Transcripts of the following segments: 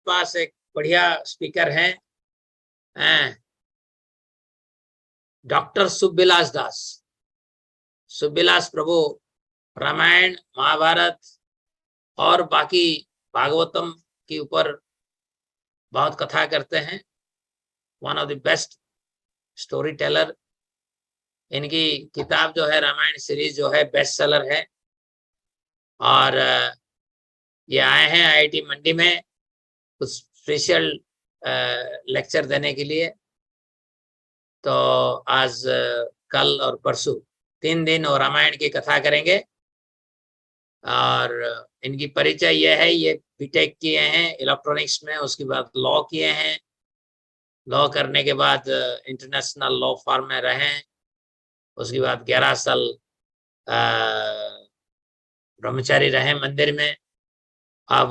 पास एक बढ़िया स्पीकर हैं, डॉक्टर सुबिलास दास। सुबिलास प्रभु रामायण, महाभारत और बाकी भागवतम के ऊपर बहुत कथा करते हैं। One of the best story teller. इनकी किताब जो है रामायण सीरीज जो है बेस्ट सेलर है। और ये आए हैं आईआईटी मंडी में कुछ स्पेशल लेक्चर देने के लिए। तो आज कल और परसों 3 दिन और रामायण की कथा करेंगे। और इनकी परिचय यह है, ये बीटेक किए हैं इलेक्ट्रॉनिक्स में, उसके बाद लॉ किए हैं। लॉ करने के बाद इंटरनेशनल लॉ फर्म में रहे। उसके बाद 11 साल ब्रह्मचारी रहे मंदिर में। अब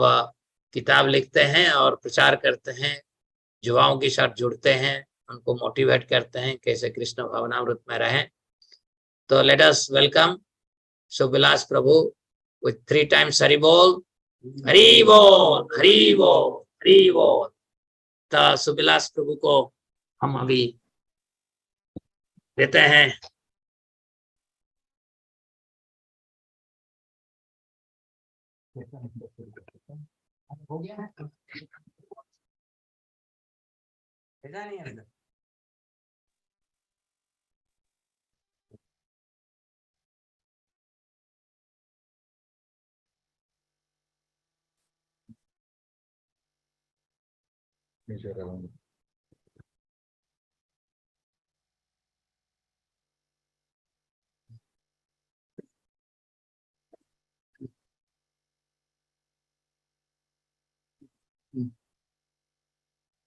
किताब लिखते हैं और प्रचार करते हैं, युवाओं के साथ जुड़ते हैं, उनको मोटिवेट करते हैं कैसे कृष्ण भावनामृत में रहें। तो let us welcome Subilas Prabhu with 3 times Hari बोल, हरि बोल, हरि बोल, हरि बोल। तो सुबिलास प्रभु को हम अभी देते हैं। हो गया है नहीं है।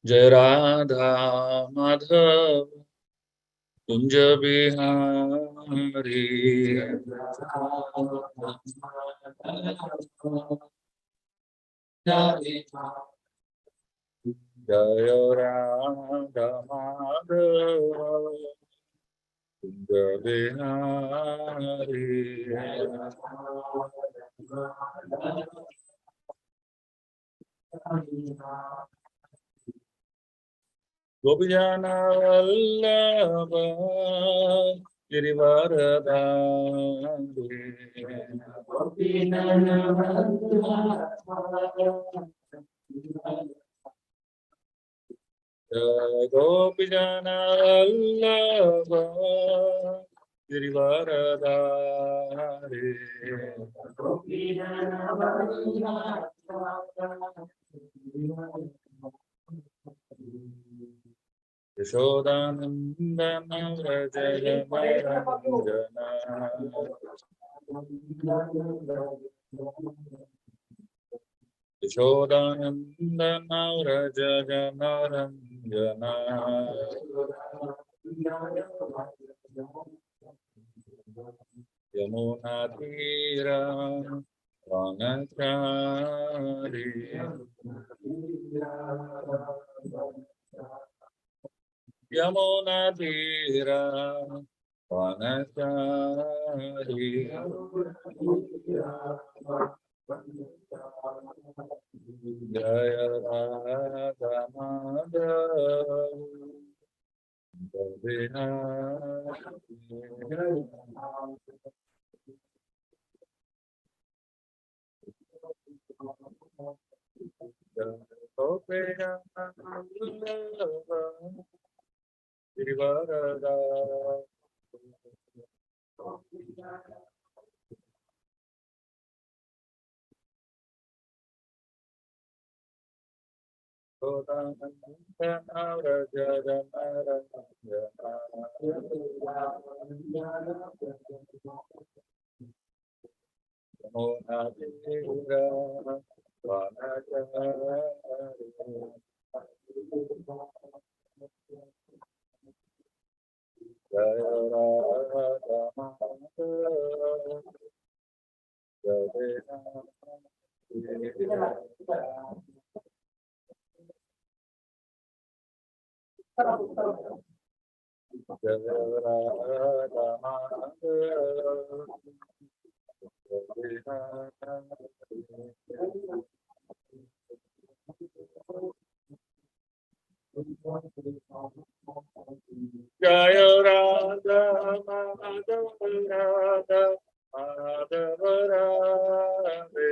जय राधा माधव कुंज बिहारी, जय राधा माधव कुंज बिहारी। गोपीजन वल्लभ गिरिवरधारी, जय गोपीजन वल्लभ गिरिवरधारी, यशोदानंदन व्रज रंजना, यशोदानंदन व्रज रंजना, यमुना तीरा वनचारी, यमुना तीरा वनचारी, जय राधा माधव गिरिवरदा, व्रज जय राधा माधव जय राधा माधव जय राधा माधव राधा माधव राधे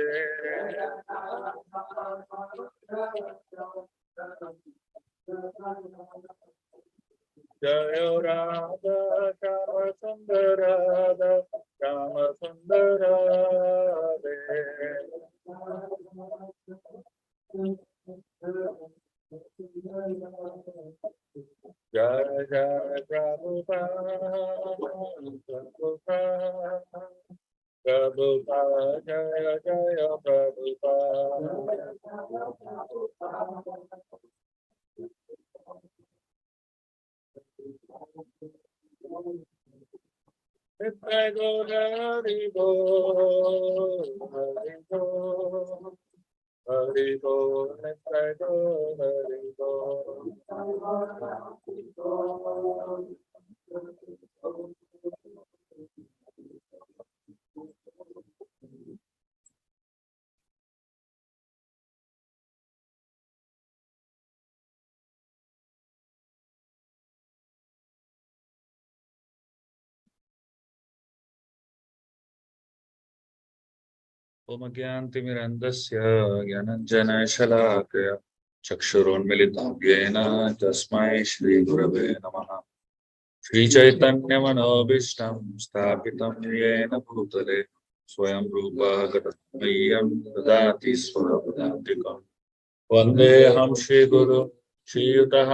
जय राधा श्याम सुंदर राधा श्याम सुंदर राधे जय जय प्रभुपाद प्रभुपाद प्रभुपाद जय जय प्रभुपाद नित्य गौर हरि बोल हरि बोल हरि बोल नित्य गौर हरि बोल ओम ज्ञानतिमिरन्धस्य ज्ञानञ्जनशलाकया चक्षुरोन्मिलितं येन तस्मै श्रीगुरवे नमः। श्रीचैतन्यमनोभीष्टं स्थापितं येन भूतले स्वयं रूपा गतमह्यं ददाति स्वपदान्तिकम्। वन्देऽहं श्रीगुरु श्रीयुतः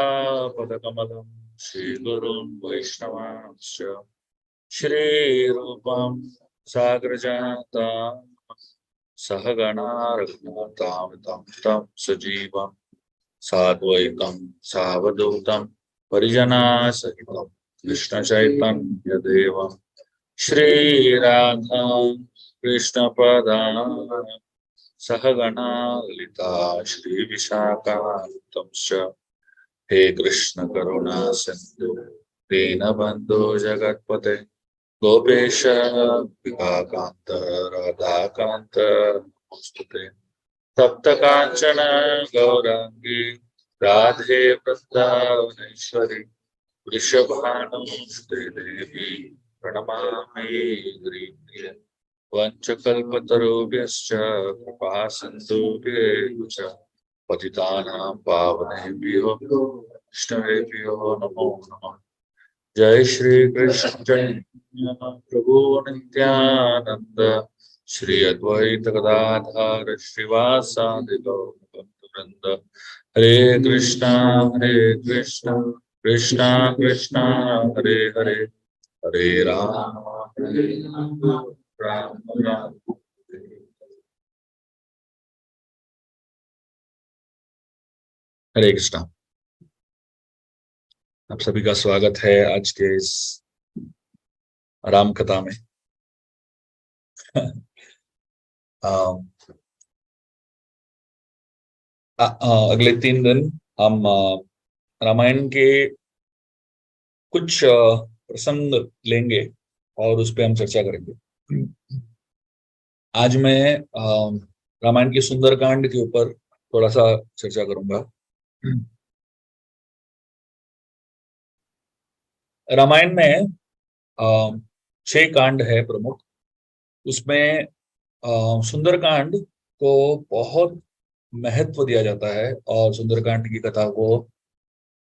पदकमलं श्रीगुरुन् वैष्णवांश्च श्रीरूपं साग्रजातां सहगणा रघुनाथामृतं तं सजीवं साद्वैतं सावधूतं परिजनासहितं कृष्णचैतन्यदेवं श्रीराधा कृष्णपदान् सहगणा ललिता श्रीविशाखान्वितं च हे कृष्ण करुणा सिन्धु दीनबन्धो जगत्पते गोपेश विभाकान्त राधाकान्त नमोस्तुते तप्त कांचन गौरांगी राधे वृंदावनेश्वरी वृषभानुसुते देवी प्रणमामि गिरिप्रिये वंशकल्पतरुभ्यश्च कृपा सिन्धुभ्येव च पतितानां पावनेभ्यो वैष्णवेभ्यो नमो नमः। जय श्री कृष्ण चैतन्य प्रभु नित्यानंद श्री अद्वैत गदाधर श्रीवासादि गौरवृंद हरे कृष्णा कृष्णा कृष्णा हरे हरे हरे राम राम राम। हरे कृष्णा। आप सभी का स्वागत है आज के इस राम कथा में। अगले 3 दिन हम रामायण के कुछ प्रसंग लेंगे और उस पर हम चर्चा करेंगे। आज मैं रामायण की सुंदरकांड के ऊपर थोड़ा सा चर्चा करूंगा। रामायण में 6 कांड है प्रमुख। उसमें सुंदरकांड को बहुत महत्व दिया जाता है और सुंदरकांड की कथा को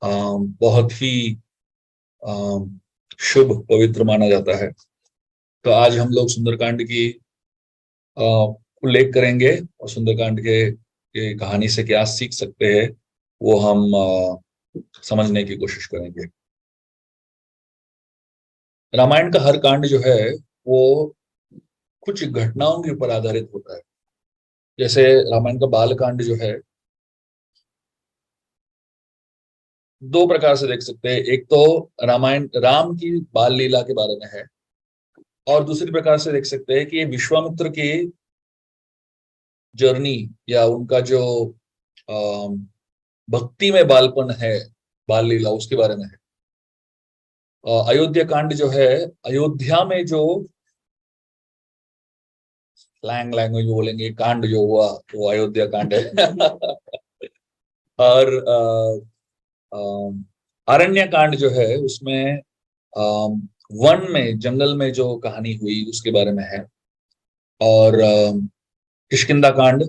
बहुत ही शुभ पवित्र माना जाता है। तो आज हम लोग सुंदरकांड की उल्लेख करेंगे और सुंदरकांड के कहानी से क्या सीख सकते हैं वो हम समझने की कोशिश करेंगे। रामायण का हर कांड जो है वो कुछ घटनाओं के ऊपर आधारित होता है। जैसे रामायण का बाल कांड जो है 2 प्रकार से देख सकते हैं। एक तो रामायण राम की बाल लीला के बारे में है और दूसरी प्रकार से देख सकते हैं कि विश्वामित्र की जर्नी या उनका जो भक्ति में बालपन है, बाल लीला, उसके बारे में है। अयोध्या कांड जो है, अयोध्या में जो स्लैंग लैंग्वेज बोलेंगे कांड जो हुआ वो अयोध्या कांड है। और आरण्य कांड जो है उसमें वन में, जंगल में जो कहानी हुई उसके बारे में है। और किष्किंधा कांड,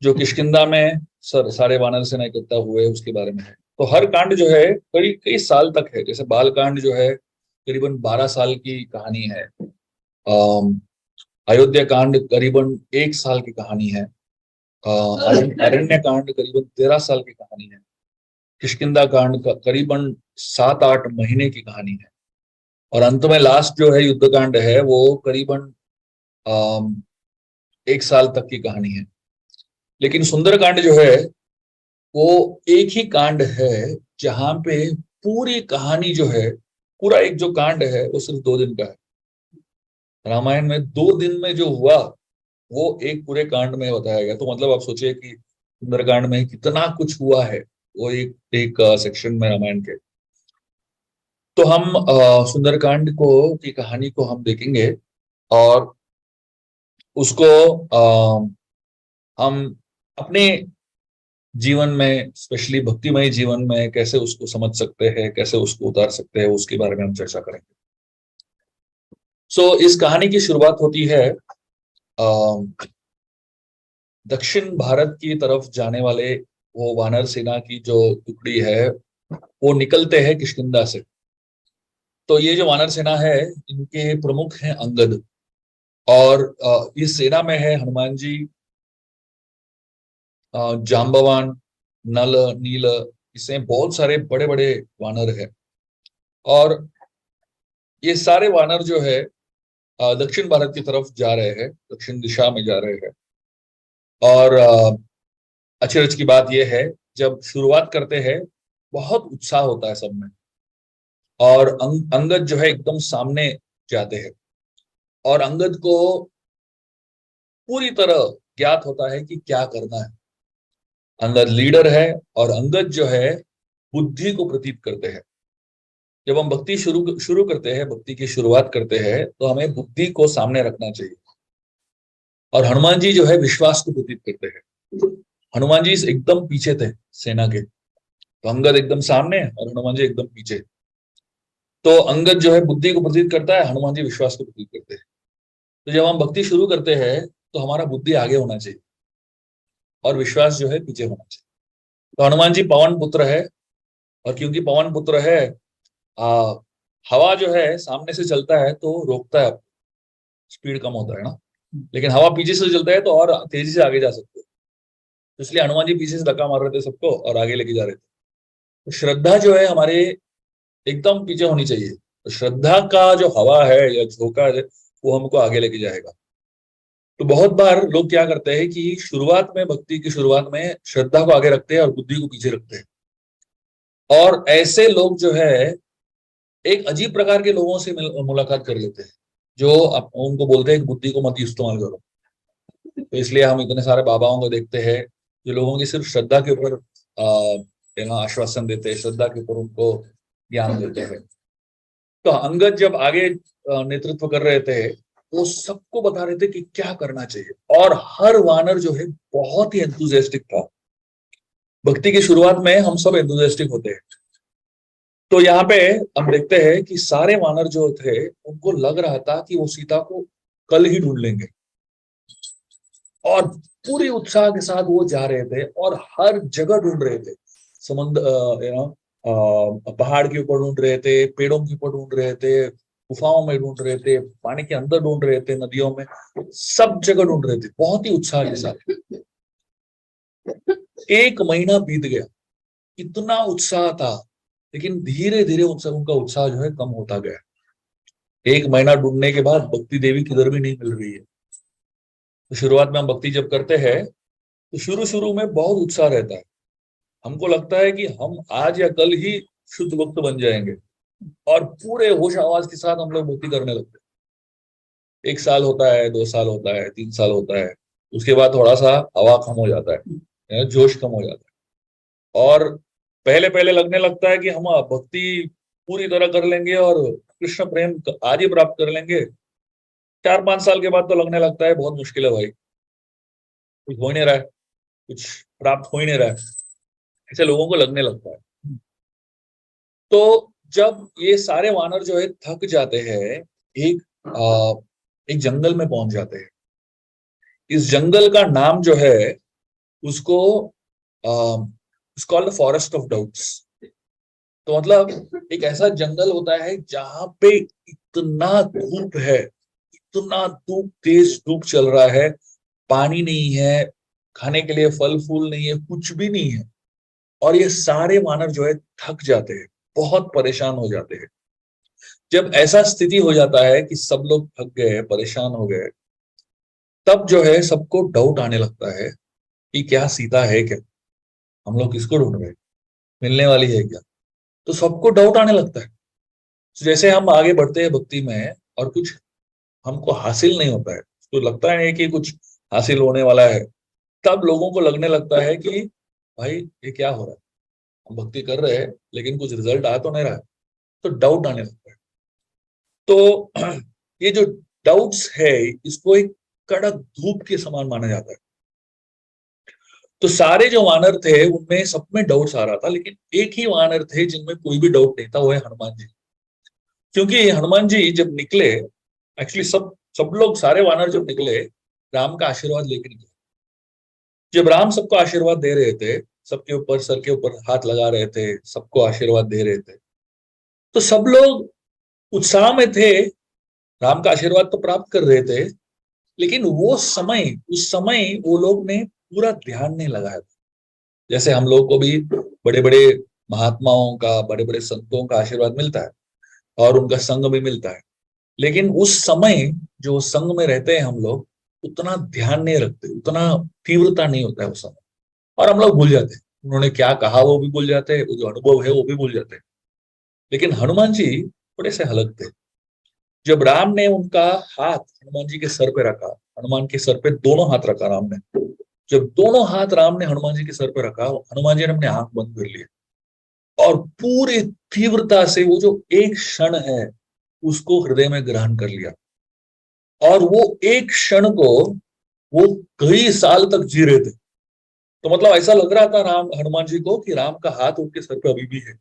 जो किष्किंधा में सारे वानर सेना इकट्ठा हुए उसके बारे में है। तो हर कांड जो है कई कई साल तक है। जैसे बाल कांड जो है करीबन 12 साल की कहानी है। अयोध्या कांड करीबन 1 साल की कहानी है। अरण्य कांड करीबन 13 साल की कहानी है। किष्किंधा कांड का करीबन 7-8 महीने की कहानी है। और अंत में लास्ट जो है युद्ध कांड है वो करीबन 1 साल तक की कहानी है। लेकिन सुंदर कांड जो है वो एक ही कांड है जहां पे पूरी कहानी जो है, पूरा एक जो कांड है वो सिर्फ 2 दिन का है। रामायण में 2 दिन में जो हुआ वो एक पूरे कांड में बताया गया। तो मतलब आप सोचिए कि सुंदरकांड में कितना कुछ हुआ है, वो एक एक सेक्शन में रामायण के। तो हम सुंदरकांड को की कहानी को हम देखेंगे और उसको हम अपने जीवन में, स्पेशली भक्तिमय जीवन में कैसे उसको समझ सकते हैं, कैसे उसको उतार सकते हैं, उसके बारे में हम चर्चा करेंगे। इस कहानी की शुरुआत होती है दक्षिण भारत की तरफ जाने वाले वो वानर सेना की जो टुकड़ी है वो निकलते हैं किष्किंधा से। तो ये जो वानर सेना है इनके प्रमुख हैं अंगद। और इस सेना में है हनुमान जी, जाम्बवान, नल, नील, इसमें बहुत सारे बड़े बड़े वानर है। और ये सारे वानर जो है दक्षिण भारत की तरफ जा रहे हैं, दक्षिण दिशा में जा रहे हैं। और अचरज की बात यह है, जब शुरुआत करते हैं बहुत उत्साह होता है सब में। और अंगद जो है एकदम सामने जाते हैं। और अंगद को पूरी तरह ज्ञात होता है कि क्या करना है। अंगद लीडर है और अंगद जो है बुद्धि को प्रतीत करते हैं। जब हम भक्ति शुरू शुरू करते हैं, भक्ति की शुरुआत करते हैं, तो हमें बुद्धि को सामने रखना चाहिए। और हनुमान जी जो है विश्वास को प्रतीत करते हैं। हनुमान जी एकदम पीछे थे सेना के, तो अंगद एकदम सामने और हनुमान जी एकदम पीछे। तो अंगद जो है बुद्धि को प्रतीत करता है, हनुमान जी विश्वास को प्रतीत करते हैं। तो जब हम भक्ति शुरू करते हैं तो हमारा बुद्धि आगे होना चाहिए और विश्वास जो है पीछे होना चाहिए। तो हनुमान जी पवन पुत्र है। और क्योंकि पवन पुत्र है, आ, हवा जो है सामने से चलता है तो रोकता है, स्पीड कम होता है ना। लेकिन हवा पीछे से चलता है तो और तेजी से आगे जा सकते हैं। तो इसलिए हनुमान जी पीछे से धक्का मार रहे थे सबको और आगे लेके जा रहे थे। तो श्रद्धा जो है हमारे एकदम पीछे होनी चाहिए। तो श्रद्धा का जो हवा है या झोंका है वो हमको आगे लेके जाएगा। तो बहुत बार लोग क्या करते हैं कि शुरुआत में, भक्ति की शुरुआत में श्रद्धा को आगे रखते हैं और बुद्धि को पीछे रखते हैं। और ऐसे लोग जो है एक अजीब प्रकार के लोगों से मुलाकात कर लेते हैं जो उनको बोलते हैं कि बुद्धि को मत इस्तेमाल करो। तो इसलिए हम इतने सारे बाबाओं को देखते हैं जो लोगों की सिर्फ श्रद्धा के ऊपर आश्वासन देते हैं, श्रद्धा के ऊपर उनको ज्ञान देते हैं। तो अंगद जब आगे नेतृत्व कर रहे थे वो सबको बता रहे थे कि क्या करना चाहिए। और हर वानर जो है बहुत ही एंथुसियास्टिक था। भक्ति की शुरुआत में हम सब एंथुसियास्टिक होते हैं। तो यहाँ पे हम देखते हैं कि सारे वानर जो थे उनको लग रहा था कि वो सीता को कल ही ढूंढ लेंगे। और पूरी उत्साह के साथ वो जा रहे थे और हर जगह ढूंढ रहे थे। समुद्र, पहाड़ के ऊपर ढूंढ रहे थे, पेड़ों के ऊपर ढूंढ रहे थे, गुफाओं में ढूंढ रहे थे, पानी के अंदर ढूंढ रहे थे, नदियों में, सब जगह ढूंढ रहे थे बहुत ही उत्साह के साथ। 1 महीना बीत गया, इतना उत्साह था। लेकिन धीरे धीरे उनका उत्साह जो है कम होता गया। 1 महीना ढूंढने के बाद भक्ति देवी किधर भी नहीं मिल रही है। तो शुरुआत में हम भक्ति जब करते हैं तो शुरू शुरू में बहुत उत्साह रहता है। हमको लगता है कि हम आज या कल ही शुद्ध भक्त बन जाएंगे और पूरे होश आवाज के साथ हम लोग भक्ति करने लगते हैं। 1 साल होता है, 2 साल होता है, 3 साल होता है। उसके बाद थोड़ा सा हवा कम हो जाता है, जोश कम हो जाता है। और पहले पहले लगने लगता है कि हम भक्ति पूरी तरह कर लेंगे और कृष्ण प्रेम आज ही प्राप्त कर लेंगे। 4-5 साल के बाद तो लगने लगता है बहुत मुश्किल है भाई, कुछ हो ही नहीं रहा है, कुछ प्राप्त हो ही नहीं रहा है, ऐसे लोगों को लगने लगता है। तो जब ये सारे वानर जो है थक जाते हैं, एक एक जंगल में पहुंच जाते हैं। इस जंगल का नाम जो है उसको कॉल्ड फॉरेस्ट ऑफ डाउट्स। तो मतलब एक ऐसा जंगल होता है जहां पे इतना धूप है, इतना धूप, तेज धूप चल रहा है, पानी नहीं है, खाने के लिए फल फूल नहीं है, कुछ भी नहीं है। और ये सारे वानर जो है थक जाते हैं, बहुत परेशान हो जाते हैं। जब ऐसा स्थिति हो जाता है कि सब लोग थक गए, परेशान हो गए, तब जो है सबको डाउट आने लगता है कि क्या सीता है क्या, हम लोग किसको ढूंढ रहे हैं, मिलने वाली है क्या। तो सबको डाउट आने लगता है। तो जैसे हम आगे बढ़ते हैं भक्ति में और कुछ हमको हासिल नहीं होता है, तो लगता है कि कुछ हासिल होने वाला है, तब लोगों को लगने लगता है कि भाई ये क्या हो रहा है, हम भक्ति कर रहे हैं लेकिन कुछ रिजल्ट आ तो नहीं रहा है। तो डाउट आने लगता है। तो ये जो डाउट्स है, इसको एक कड़क धूप के समान माना जाता है। तो सारे जो वानर थे उनमें सब में डाउट्स आ रहा था, लेकिन एक ही वानर थे जिनमें कोई भी डाउट नहीं था, वो है हनुमान जी। क्योंकि हनुमान जी जब निकले, एक्चुअली सब सब लोग, सारे वानर जब निकले, राम का आशीर्वाद लेकर निकले। जब राम सबको आशीर्वाद दे रहे थे, सबके ऊपर, सर के ऊपर हाथ लगा रहे थे, सबको आशीर्वाद दे रहे थे, तो सब लोग उत्साह में थे, राम का आशीर्वाद तो प्राप्त कर रहे थे। लेकिन वो समय, उस समय वो लोग ने पूरा ध्यान नहीं लगाया था। जैसे हम लोग को भी बड़े बड़े महात्माओं का, बड़े बड़े संतों का आशीर्वाद मिलता है और उनका संग भी मिलता है, लेकिन उस समय जो संग में रहते हैं हम लोग, उतना ध्यान नहीं रखते, उतना तीव्रता नहीं होता है उस समय, और हम लोग भूल जाते हैं। उन्होंने क्या कहा वो भी भूल जाते हैं, वो जो अनुभव है वो भी भूल जाते हैं। लेकिन हनुमान जी थोड़े से अलग थे। जब राम ने उनका हाथ हनुमान जी के सर पे रखा, हनुमान के सर पे दोनों हाथ रखा राम ने, जब दोनों हाथ राम ने हनुमान जी के सर पे रखा, हनुमान जी ने अपने आंख बंद कर लिए और पूरी तीव्रता से वो जो एक क्षण है उसको हृदय में ग्रहण कर लिया। और वो एक क्षण को वो कई साल तक जी रहे थे। तो मतलब ऐसा लग रहा था राम, हनुमान जी को, कि राम का हाथ उनके सर पे अभी भी है।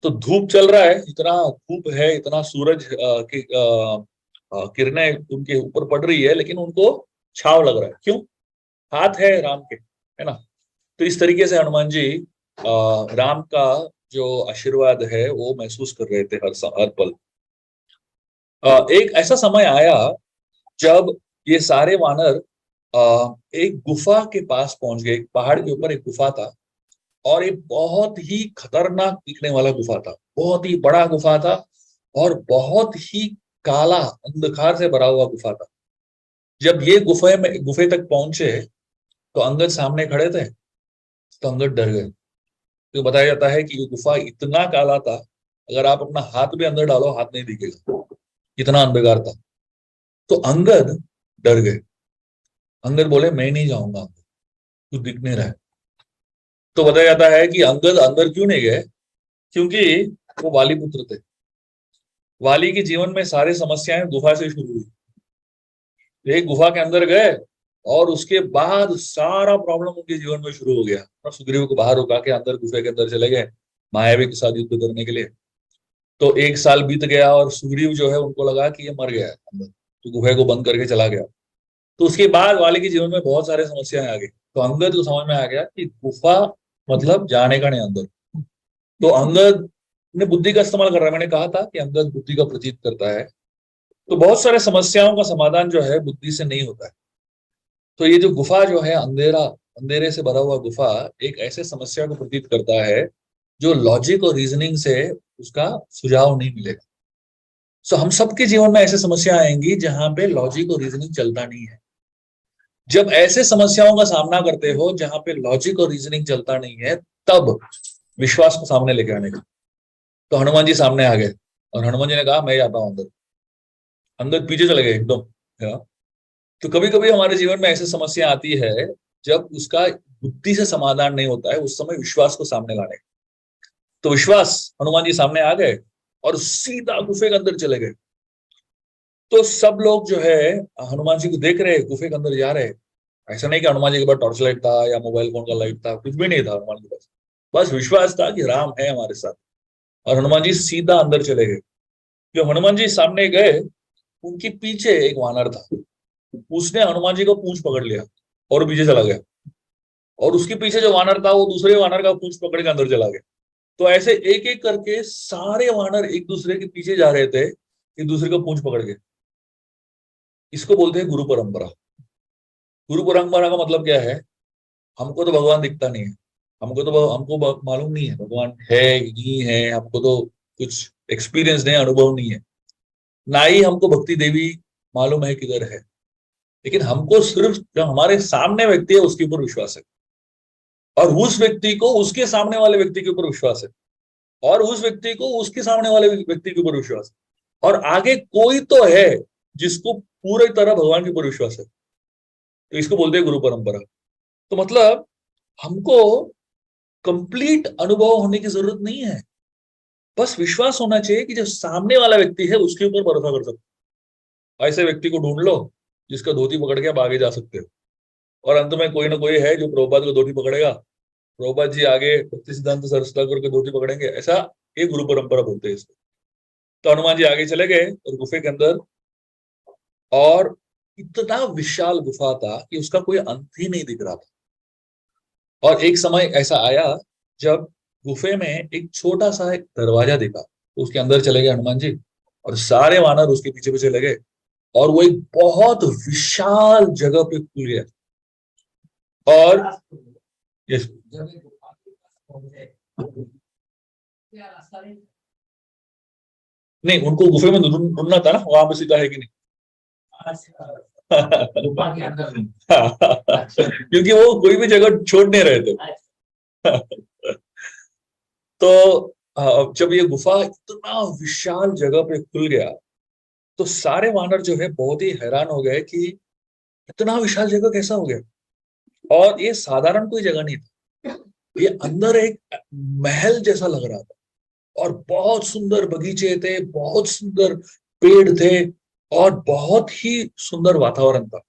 तो धूप चल रहा है, इतना धूप है, इतना सूरज की किरणें उनके ऊपर पड़ रही है, लेकिन उनको छाव लग रहा है। क्यों? हाथ है राम के, है ना। तो इस तरीके से हनुमान जी राम का जो आशीर्वाद है वो महसूस कर रहे थे हर पल। एक ऐसा समय आया जब ये सारे वानर एक गुफा के पास पहुंच गए। एक पहाड़ के ऊपर एक गुफा था, और एक बहुत ही खतरनाक दिखने वाला गुफा था, बहुत ही बड़ा गुफा था, और बहुत ही काला, अंधकार से भरा हुआ गुफा था। जब ये गुफे तक पहुंचे, तो अंगद सामने खड़े थे। तो अंगद डर गए। तो बताया जाता है कि ये गुफा इतना काला था, अगर आप अपना हाथ भी अंदर डालो हाथ नहीं दिखेगा, इतना अंधकार था। तो अंगद डर गए। अंगद बोले मैं नहीं जाऊंगा, कुछ दिख नहीं रहा है। तो बताया जाता है कि अंगद अंदर क्यों नहीं गए, क्योंकि वो वाली पुत्र थे। वाली के जीवन में सारी समस्याएं गुफा से शुरू हुई। एक गुफा के अंदर गए, और उसके बाद सारा प्रॉब्लम उनके जीवन में शुरू हो गया। और सुग्रीव को बाहर रुका के अंदर गुफे के अंदर चले गए मायावी के साथ युद्ध करने के लिए। तो एक साल बीत गया, और सुग्रीव जो है उनको लगा कि ये मर गया है अंदर, तो गुफे को बंद करके चला गया। तो उसके बाद वाली के जीवन में बहुत सारे समस्याएं आ गई। तो अंगद को समझ में आ गया कि गुफा मतलब जाने का नहीं अंदर। तो अंगद ने बुद्धि का इस्तेमाल कर रहा है। मैंने कहा था कि अंगद बुद्धि का प्रतीक करता है। तो बहुत सारे समस्याओं का समाधान जो है बुद्धि से नहीं होता है। तो ये जो गुफा जो है, अंधेरे से भरा हुआ गुफा, एक ऐसे समस्या को प्रतीत करता है जो लॉजिक और रीजनिंग से उसका सुझाव नहीं मिलेगा। सो हम सबके जीवन में ऐसे समस्या आएंगी जहां पे लॉजिक और रीजनिंग चलता नहीं है। जब ऐसे समस्याओं का सामना करते हो जहां पे लॉजिक और रीजनिंग चलता नहीं है, तब विश्वास को सामने लेके आने का। तो हनुमान जी सामने आ गए, और हनुमान जी ने कहा मैं जाता हूं अंदर। अंदर पीछे चले गए एकदम, है ना। तो कभी कभी हमारे जीवन में ऐसी समस्या आती है जब उसका बुद्धि से समाधान नहीं होता है, उस समय विश्वास को सामने लाने का। तो विश्वास, हनुमान जी सामने आ गए और सीधा गुफे के अंदर चले गए। तो सब लोग जो है हनुमान जी को देख रहे, गुफे के अंदर जा रहे। ऐसा नहीं कि हनुमान जी के पास टॉर्च लाइट था या मोबाइल फोन का लाइट था, कुछ भी नहीं था हनुमान के पास। बस विश्वास था कि राम है हमारे साथ। और हनुमान जी सीधा अंदर चले गए। जो हनुमान जी सामने गए, उनके पीछे एक वानर था। उसने हनुमान जी को पूंछ पकड़ लिया और पीछे चला गया। और उसके पीछे जो वानर था वो दूसरे वानर का पूंछ पकड़ के अंदर चला गया। तो ऐसे एक एक करके सारे वानर एक दूसरे के पीछे जा रहे थे, एक दूसरे का पूंछ पकड़ के। इसको बोलते हैं गुरु परंपरा। गुरु परंपरा का मतलब क्या है? हमको तो भगवान दिखता नहीं है, हमको मालूम नहीं है भगवान है कि नहीं है, हमको तो कुछ एक्सपीरियंस नहीं, अनुभव नहीं है, ना ही हमको भक्ति देवी मालूम है किधर है। लेकिन हमको सिर्फ जो हमारे सामने व्यक्ति है उसके ऊपर विश्वास है, और उस व्यक्ति को उसके सामने वाले व्यक्ति के ऊपर विश्वास है, और उस व्यक्ति को उसके सामने वाले व्यक्ति के ऊपर विश्वास है, और आगे कोई तो है जिसको पूरी तरह भगवान के ऊपर विश्वास है। तो इसको बोलते हैं गुरु परंपरा। तो मतलब हमको कंप्लीट अनुभव होने की जरूरत नहीं है, बस विश्वास होना चाहिए कि जो सामने वाला व्यक्ति है उसके ऊपर भरोसा कर सकते हो। ऐसे व्यक्ति को ढूंढ लो जिसका धोती पकड़ के आप आगे जा सकते हो, और अंत में कोई ना कोई है जो प्रभुपाद को धोती पकड़ेगा, प्रभुपाद जी आगे भक्ति सिद्धांत सरस्वती ठाकुर के धोती पकड़ेंगे। ऐसा एक गुरु परंपरा बोलते हैं इसको। तो हनुमान जी आगे चले गए और गुफे के अंदर, और इतना विशाल गुफा था कि उसका कोई अंत ही नहीं दिख रहा था। और एक समय ऐसा आया जब गुफे में एक छोटा सा एक दरवाजा दिखा, तो उसके अंदर चले गए हनुमान जी, और सारे वानर उसके पीछे पीछे लगे, और वो एक बहुत विशाल जगह पे खुल गया। और यस, नहीं उनको गुफे में ढूंढना था ना, वहां पे सीधा है कि नहीं। क्योंकि वो कोई भी जगह छोड़ नहीं रहे थे। तो जब ये गुफा इतना विशाल जगह पे खुल गया, तो सारे वानर जो है बहुत ही हैरान हो गए कि इतना विशाल जगह कैसा हो गया। और ये साधारण कोई जगह नहीं था, ये अंदर एक महल जैसा लग रहा था, और बहुत सुंदर बगीचे थे, बहुत सुंदर पेड़ थे, और बहुत ही सुंदर वातावरण था।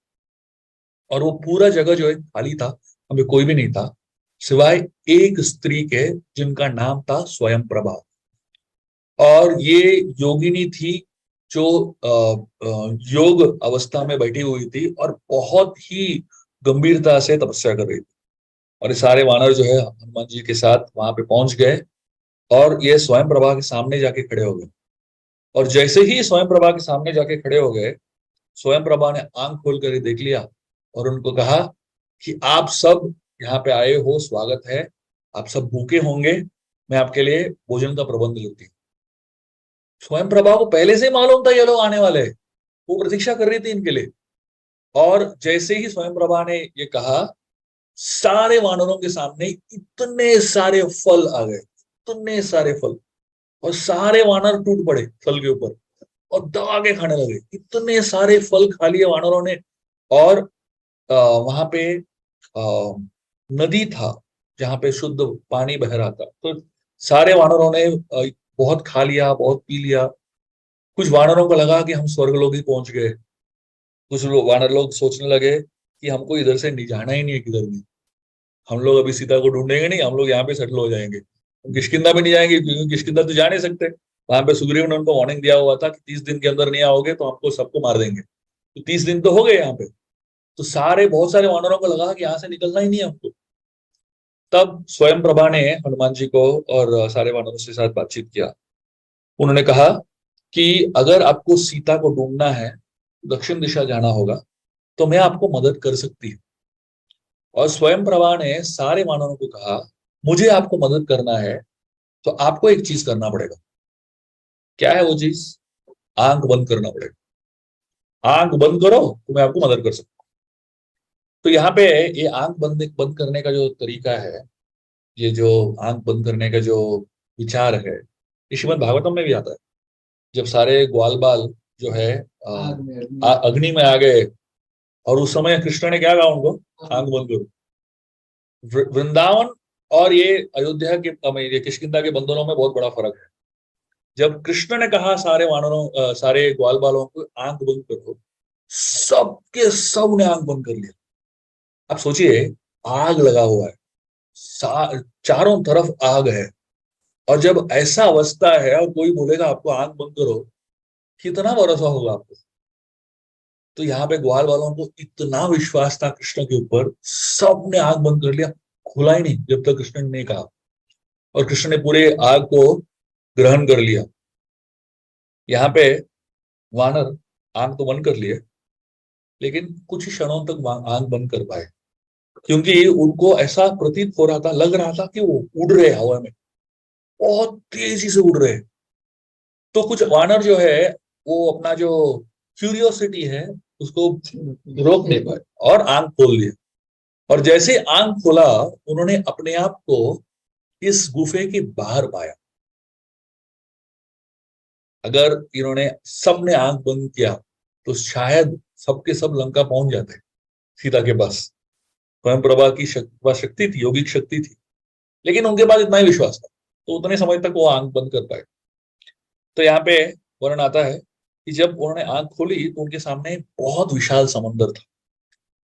और वो पूरा जगह जो है खाली था, हमें कोई भी नहीं था सिवाय एक स्त्री के, जिनका नाम था स्वयं प्रभा। और ये योगिनी थी जो योग अवस्था में बैठी हुई थी और बहुत ही गंभीरता से तपस्या कर रही थी। और ये सारे वानर जो है हनुमान जी के साथ वहां पे पहुंच गए, और ये स्वयं प्रभा के सामने जाके खड़े हो गए। और जैसे ही स्वयं प्रभा के सामने जाके खड़े हो गए, स्वयं प्रभा ने आंख खोल कर देख लिया, और उनको कहा कि आप सब यहाँ पे आए हो, स्वागत है, आप सब भूखे होंगे, मैं आपके लिए भोजन का प्रबंध करती हूँ। स्वयं प्रभा को पहले से ही मालूम था ये लोग आने वाले हैं, वो प्रतीक्षा कर रही थी इनके लिए। और जैसे ही स्वयं प्रभा ने ये कहा, सारे वानरों के सामने इतने सारे फल आ गए, इतने सारे फल, और सारे वानर टूट पड़े फल के ऊपर और दबा के खाने लगे। इतने सारे फल खा लिए वानरों ने। और वहां पे नदी था जहां पे शुद्ध पानी बह रहा था। तो सारे वानरों ने बहुत खा लिया, बहुत पी लिया। कुछ वानरों को लगा कि हम स्वर्गलोक ही पहुंच गए। कुछ लोग वानर लोग सोचने लगे कि हमको इधर से नहीं जाना ही नहीं है किधर भी, हम लोग अभी सीता को ढूंढेंगे नहीं, हम लोग यहाँ पे सेटल हो जाएंगे। हम किष्किंधा भी नहीं जाएंगे क्योंकि किष्किंधा तो जा नहीं सकते। वहां पे सुग्रीव ने उनको वार्निंग दिया हुआ था कि 30 दिन के अंदर नहीं आओगे तो हमको सबको मार देंगे। तो 30 दिन तो हो गए यहाँ पे। तो सारे बहुत सारे वानरों को लगा कि यहाँ से निकलना ही नहीं है हमको। तब स्वयं प्रभा ने हनुमान जी को और सारे वानरों के साथ बातचीत किया। उन्होंने कहा कि अगर आपको सीता को ढूंढना है, दक्षिण दिशा जाना होगा, तो मैं आपको मदद कर सकती हूँ। और स्वयं प्रभा ने सारे वानरों को कहा, मुझे आपको मदद करना है तो आपको एक चीज करना पड़ेगा। क्या है वो चीज? आंख बंद करना पड़ेगा। आंख बंद करो तो मैं आपको मदद कर सकता हूँ। तो यहाँ पे ये आंख बंद बंद करने का जो तरीका है, ये जो आंख बंद करने का जो विचार है, ये श्रीमद् भागवतम में भी आता है। जब सारे ग्वाल बाल जो है अग्नि में आ गए, और उस समय कृष्ण ने क्या कहा उनको? आंख बंद करो। वृंदावन और ये अयोध्या के ये किष्किंधा के बंधनों में बहुत बड़ा फर्क है। जब कृष्ण ने कहा सारे वानरों सारे ग्वाल बालों को आंख बंद करो, सबके सब ने आंख बंद कर लिया। अब सोचिए, आग लगा हुआ है, चारों तरफ आग है, और जब ऐसा अवस्था है और कोई बोलेगा आपको आंख बंद करो, कितना भरोसा होगा आपको? तो यहाँ पे ग्वाल वालों को इतना विश्वास था कृष्ण के ऊपर, सबने आंख बंद कर लिया, खुला ही नहीं जब तक कृष्ण ने नहीं कहा। और कृष्ण ने पूरे आग को ग्रहण कर लिया। यहाँ पे वानर आंख तो बंद कर लिए, लेकिन कुछ ही क्षणों तक आंख बंद कर पाए, क्योंकि उनको ऐसा प्रतीत हो रहा था, लग रहा था कि वो उड़ रहे हवा में, बहुत तेजी से उड़ रहे हैं। तो कुछ वानर जो है वो अपना जो क्यूरियोसिटी है उसको रोक नहीं पाए और आंख खोल लिए। और जैसे आंख खोला, उन्होंने अपने आप को इस गुफे के बाहर पाया। अगर इन्होंने सबने आंख बंद किया तो शायद सबके सब लंका पहुंच जाते सीता के पास। स्वयं प्रभा की शक्ति थी, योगिक शक्ति थी, लेकिन उनके पास इतना ही विश्वास था, तो उतने समय तक वो आंख बंद कर पाए। तो यहाँ पे वर्णन आता है कि जब उन्होंने आंख खोली तो उनके सामने बहुत विशाल समंदर था।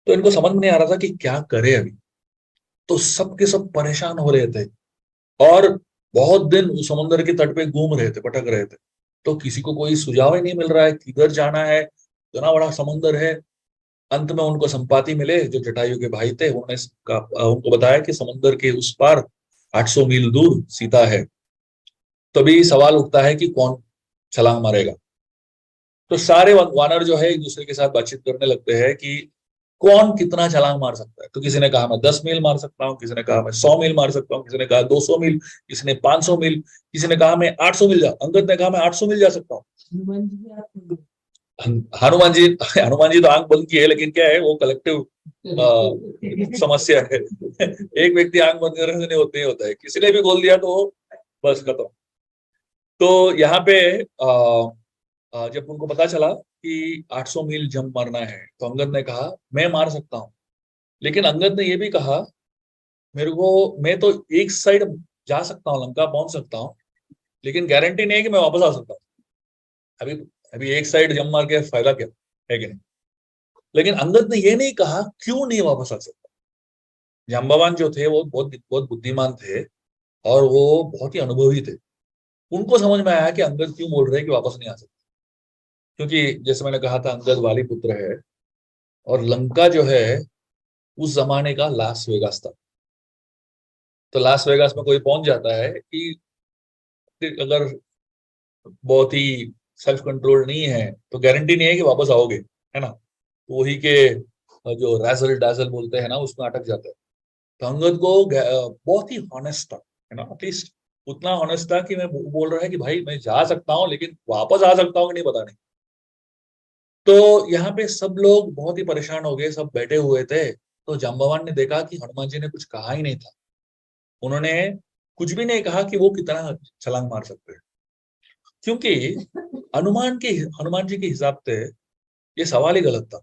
तो इनको समझ में नहीं आ रहा था कि क्या करे अभी। तो सबके सब परेशान हो रहे थे और बहुत दिन उस समुद्र के तट पे घूम रहे थे, भटक रहे थे। तो किसी को कोई सुझाव ही नहीं मिल रहा है किधर जाना है, इतना बड़ा समुद्र है। अंत में उनको संपाति मिले जो जटायु के भाई थे, उन्होंने उनको बताया कि समुद्र के उस पार 800 मील दूर सीता है। तभी सवाल उठता है कि कौन छलांग मारेगा। तो सारे वानर जो है एक दूसरे के साथ बातचीत करने लगते हैं कि कौन कितना छलांग मार सकता है। तो किसी ने कहा मैं 10 मील मार सकता हूँ, किसी ने कहा मैं 100 मील मार सकता हूँ, किसी ने कहा 200 मील, किसी ने 500 मील, किसी ने कहा मैं 800 मील जा, अंगद ने कहा मैं 800 मील जा सकता हूँ। हनुमान जी तो आंख बंद की है, लेकिन क्या है वो कलेक्टिव समस्या है। एक व्यक्ति आंख बंद करने से नहीं होता है, किसी ने भी बोल दिया तो बस खत्म। तो यहाँ पे जब उनको पता चला कि 800 मील जंप मारना है, तो अंगद ने कहा मैं मार सकता हूँ। लेकिन अंगद ने यह भी कहा मेरे को, मैं तो एक साइड जा सकता हूँ, लंका पहुंच सकता हूँ, लेकिन गारंटी नहीं है कि मैं वापस आ सकता हूँ। अभी अभी एक साइड जंप मार के फायदा क्या है कि नहीं। लेकिन अंगद ने यह नहीं कहा क्यों नहीं वापस आ सकता। जाम्बावान जो थे वो बहुत बहुत बुद्धिमान थे और वो बहुत ही अनुभवी थे। उनको समझ में आया कि अंगद क्यों बोल रहे हैं कि वापस नहीं आ सकता। क्योंकि जैसे मैंने कहा था अंगद वाली पुत्र है, और लंका जो है उस जमाने का लास वेगास था। तो लास वेगास में कोई पहुंच जाता है कि अगर बहुत ही सेल्फ कंट्रोल नहीं है तो गारंटी नहीं है कि वापस आओगे, है ना। तो वही के जो रैजल डैजल बोलते हैं ना, उसमें अटक जाता है। तो अंगद को बहुत ही हॉनेस्ट था, है ना, एटलीस्ट उतना हॉनेस्ट था कि मैं बोल रहा है कि भाई मैं जा सकता हूँ, लेकिन वापस आ सकता हूँ कि नहीं पता नहीं। तो यहाँ पे सब लोग बहुत ही परेशान हो गए, सब बैठे हुए थे। तो जाम्बवान ने देखा कि हनुमान जी ने कुछ कहा ही नहीं था। उन्होंने कुछ भी नहीं कहा कि वो कितना छलांग मार सकते हैं, क्योंकि हनुमान जी के हिसाब से ये सवाल ही गलत था।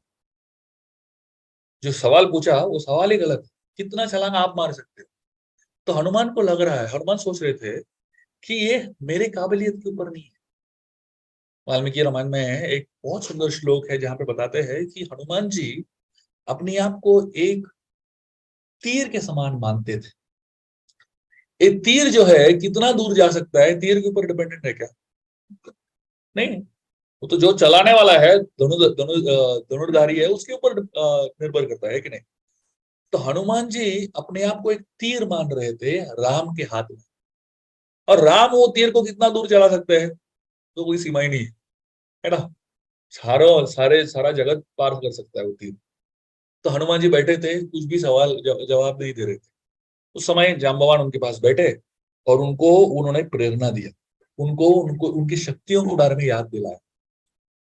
जो सवाल पूछा वो सवाल ही गलत है, कितना छलांग आप मार सकते हो। तो हनुमान को लग रहा है, हनुमान सोच रहे थे कि ये मेरे काबिलियत के ऊपर नहीं है। वाल्मीकि रामायण में एक बहुत सुंदर श्लोक है जहां पे बताते हैं कि हनुमान जी अपने आप को एक तीर के समान मानते थे। एक तीर जो है कितना दूर जा सकता है, तीर के ऊपर डिपेंडेंट है क्या? नहीं, वो तो जो चलाने वाला है, धनुर्धारी है, उसके ऊपर निर्भर करता है कि नहीं। तो हनुमान जी अपने आप को एक तीर मान रहे थे राम के हाथ में। और राम वो तीर को कितना दूर चला सकते हैं तो कोई सीमा ही नहीं है ना। सारा जगत पार कर सकता है वो तीर। तो हनुमान जी बैठे थे, कुछ भी सवाल जवाब नहीं दे रहे थे। उस समय जाम्बवान उनके पास बैठे और उन्होंने प्रेरणा दिया, उनको उनको उनकी शक्तियों के बारे में याद दिलाया।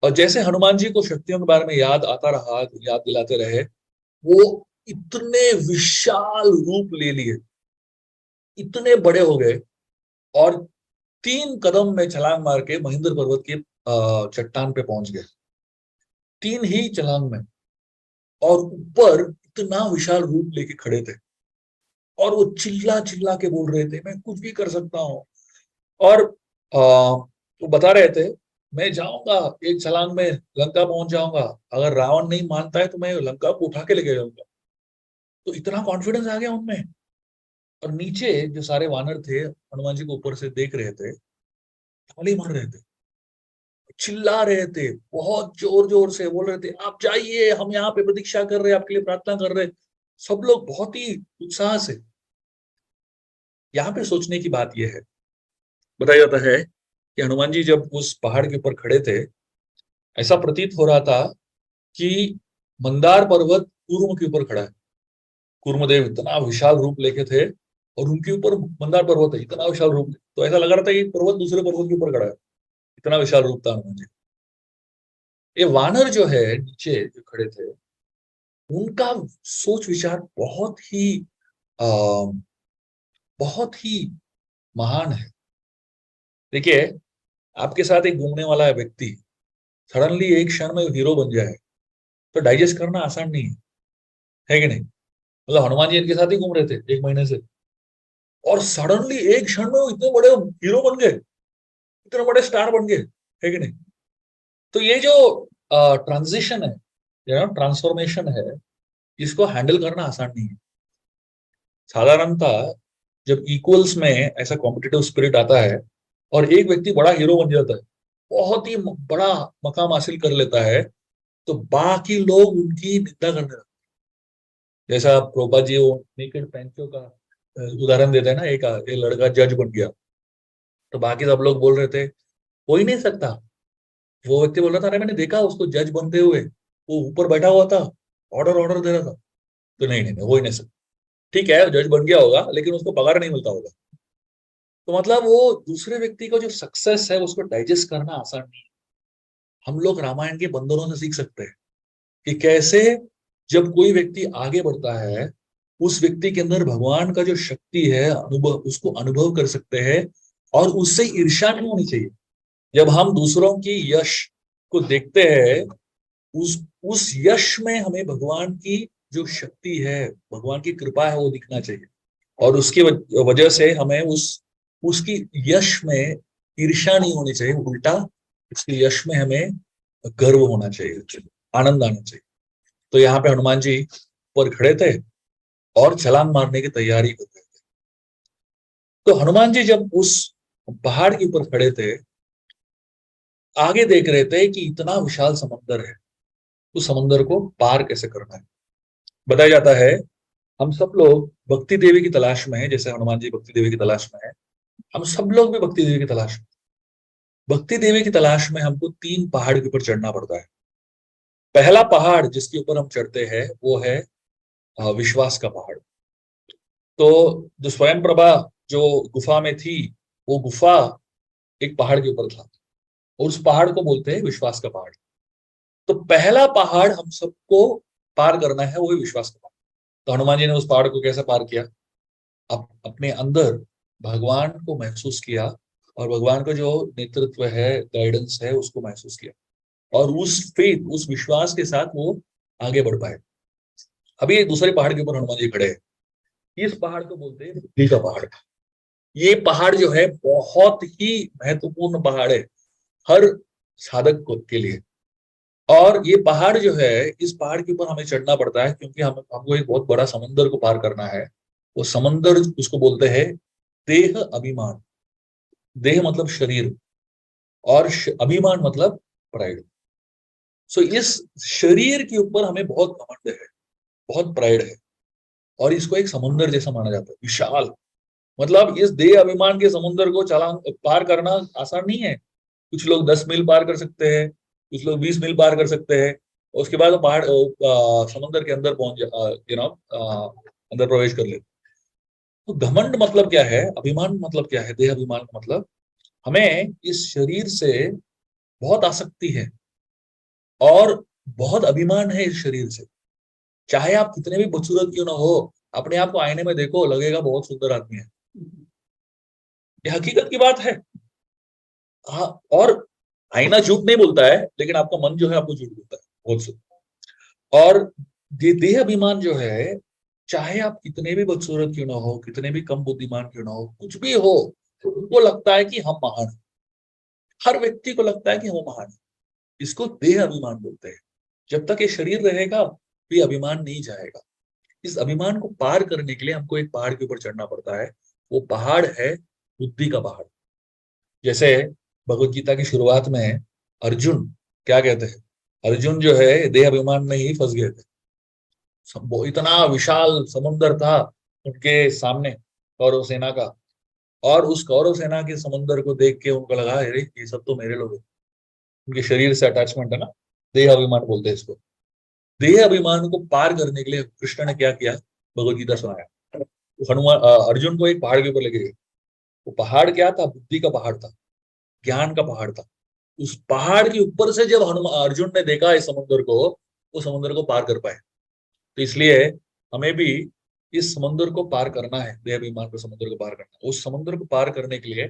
और जैसे हनुमान जी को शक्तियों के बारे में याद आता रहा, याद दिलाते रहे, वो इतने विशाल रूप ले लिए, इतने बड़े हो गए, और 3 कदम में छलांग मार के महेंद्र पर्वत के चट्टान पे पहुंच गए। 3 ही छलांग में, और ऊपर इतना विशाल रूप लेके खड़े थे। और वो चिल्ला चिल्ला के बोल रहे थे मैं कुछ भी कर सकता हूँ। और वो बता रहे थे मैं जाऊंगा, एक छलांग में लंका पहुंच जाऊंगा, अगर रावण नहीं मानता है तो मैं लंका को उठा के लेके जाऊंगा। तो इतना कॉन्फिडेंस आ गया उनमें। और नीचे जो सारे वानर थे हनुमान जी को ऊपर से देख रहे थे, ताली मार रहे थे, चिल्ला रहे थे, बहुत जोर जोर से बोल रहे थे, आप जाइए, हम यहाँ पे प्रतीक्षा कर रहे हैं, आपके लिए प्रार्थना कर रहे हैं। सब लोग बहुत ही उत्साह से। यहाँ पे सोचने की बात यह है, बताया जाता है कि हनुमान जी जब उस पहाड़ के ऊपर खड़े थे, ऐसा प्रतीत हो रहा था कि मंदार पर्वत कूर्म के ऊपर खड़ा है। कूर्मदेव इतना विशाल रूप लेके थे और उनके ऊपर मंदार पर्वत है, इतना विशाल रूप, तो ऐसा लग रहा था कि पर्वत दूसरे पर्वत के ऊपर खड़ा है, इतना विशाल रूप था हनुमान जी। ये वानर जो है नीचे जो खड़े थे, उनका सोच विचार आ, बहुत ही महान है। देखिए, आपके साथ एक घूमने वाला व्यक्ति सडनली एक क्षण में हीरो बन जाए, तो डाइजेस्ट करना आसान नहीं है कि नहीं? मतलब हनुमान जी इनके साथ ही घूम रहे थे 1 महीने से, और सडनली एक क्षण में वो इतने बड़े हीरो बन गए, इतने बड़े स्टार बन गए, है कि नहीं? तो ये जो ट्रांजिशन है, ट्रांसफॉर्मेशन है, इसको हैंडल करना आसान नहीं है। साधारणतः जब इक्वल्स में ऐसा कॉम्पिटिटिव स्पिरिट आता है और एक व्यक्ति बड़ा हीरो बन जाता है, बहुत ही बड़ा मकाम हासिल कर लेता है, तो बाकी लोग उनकी निंदा करने लगते हैं। जैसा प्रोपा जी वो नेकेड पैंचो का उदाहरण देते हैं ना, एक लड़का जज बन गया, तो बाकी सब लोग बोल रहे थे हो ही नहीं सकता। वो व्यक्ति बोल रहा था, अरे मैंने देखा उसको जज बनते हुए, वो ऊपर बैठा हुआ था, ऑर्डर ऑर्डर दे रहा था। तो नहीं नहीं नहीं, हो ही नहीं सकता। ठीक है, जज बन गया होगा लेकिन उसको पगार नहीं मिलता होगा। तो मतलब वो दूसरे व्यक्ति का जो सक्सेस है उसको डाइजेस्ट करना आसान नहीं है। हम लोग रामायण के बंदरों से सीख सकते हैं कि कैसे जब कोई व्यक्ति आगे बढ़ता है, उस व्यक्ति के अंदर भगवान का जो शक्ति है, अनुभव, उसको अनुभव कर सकते हैं, और उससे ईर्ष्या नहीं होनी चाहिए। जब हम दूसरों की यश को देखते हैं, उस उस यश में हमें भगवान की जो शक्ति है, भगवान की कृपा है, वो दिखना चाहिए। और उसकी वजह से हमें उसकी यश में ईर्ष्या नहीं होनी चाहिए, उल्टा उसके यश में हमें गर्व होना चाहिए, आनंद आना चाहिए। तो यहाँ पे हनुमान जी ऊपर खड़े थे और छलांग मारने की तैयारी कर रहे थे। तो हनुमान जी जब उस पहाड़ के ऊपर खड़े थे, आगे देख रहे थे कि इतना विशाल समंदर है, उस समंदर को पार कैसे करना है। बताया जाता है हम सब लोग भक्ति देवी की तलाश में है, जैसे हनुमान जी भक्ति देवी की तलाश में है, हम सब लोग भी भक्ति देवी की तलाश में। भक्ति देवी की तलाश में हमको 3 पहाड़ के ऊपर चढ़ना पड़ता है। पहला पहाड़ जिसके ऊपर हम चढ़ते हैं वो है विश्वास का पहाड़। तो जो स्वयं प्रभा जो गुफा में थी, वो गुफा एक पहाड़ के ऊपर था, और उस पहाड़ को बोलते हैं विश्वास का पहाड़। तो पहला पहाड़ हम सबको पार करना है, वो है विश्वास का पहाड़। तो हनुमान जी ने उस पहाड़ को कैसे पार किया? अपने अंदर भगवान को महसूस किया, और भगवान का जो नेतृत्व है, गाइडेंस है, उसको महसूस किया, और उस फेथ, उस विश्वास के साथ वो आगे बढ़ पाए। अभी एक दूसरे पहाड़ के ऊपर हनुमान जी खड़े हैं। इस पहाड़ को बोलते हैं बुद्धि का पहाड़। ये पहाड़ जो है बहुत ही महत्वपूर्ण पहाड़ है हर साधक को के लिए। और ये पहाड़ जो है, इस पहाड़ के ऊपर हमें चढ़ना पड़ता है क्योंकि हमको एक बहुत बड़ा समंदर को पार करना है। वो समंदर उसको बोलते हैं देह अभिमान। देह मतलब शरीर, और अभिमान मतलब प्राइड। सो इस शरीर के ऊपर हमें बहुत घमंड है, बहुत प्राइड है, और इसको एक समुंदर जैसा माना जाता है, विशाल। मतलब इस देह अभिमान के समुंदर को चालान पार करना आसान नहीं है। कुछ लोग 10 मील पार कर सकते हैं, कुछ लोग 20 मील पार कर सकते हैं, और उसके बाद वो पहाड़ समुंदर के अंदर पहुंच अंदर प्रवेश कर लेते। तो घमंड मतलब क्या है, अभिमान मतलब क्या है, देह अभिमान का मतलब हमें इस शरीर से बहुत आसक्ति है, और बहुत अभिमान है इस शरीर से। चाहे आप कितने भी बदसूरत क्यों ना हो, अपने आप को आईने में देखो, लगेगा बहुत सुंदर आदमी है। ये हकीकत की बात है। हाँ, और आईना झूठ नहीं बोलता है, लेकिन आपका मन जो है आपको झूठ बोलता है बहुत से। और देह अभिमान जो है, चाहे आप कितने भी बदसूरत क्यों ना हो, कितने भी कम बुद्धिमान क्यों ना हो, कुछ भी हो, तो उनको लगता है कि हम महान हैं। हर व्यक्ति को लगता है कि वो महान है। इसको देह अभिमान बोलते हैं। जब तक ये शरीर रहेगा, ये अभिमान नहीं जाएगा। इस अभिमान को पार करने के लिए हमको एक पहाड़ के ऊपर चढ़ना पड़ता है। वो पहाड़ है बुद्धि का पहाड़। जैसे भगवत गीता की शुरुआत में अर्जुन क्या कहते हैं, अर्जुन जो है देह अभिमान में ही फंस गए थे। वो इतना विशाल समुद्र था उनके सामने कौरव सेना का, और उस कौरव सेना के समुद्र को देख के उनको लगा अरे ये सब तो मेरे लोग हैं। उनके शरीर से अटैचमेंट है ना, देह अभिमान बोलते हैं इसको। देह अभिमान को पार करने के लिए कृष्ण ने क्या किया, भगवत गीता सुनाया। तो हनुमान अर्जुन को एक पहाड़ के ऊपर लेके गए। वो पहाड़ क्या था, बुद्धि का पहाड़ था, ज्ञान का पहाड़ था। उस पहाड़ के ऊपर से जब हनुमान अर्जुन ने देखा इस समुद्र को, वो समुद्र को पार कर पाए। तो इसलिए हमें भी इस समुद्र को पार करना है, देह अभिमान के समुद्र को पार करना है। उस समुद्र को पार करने के लिए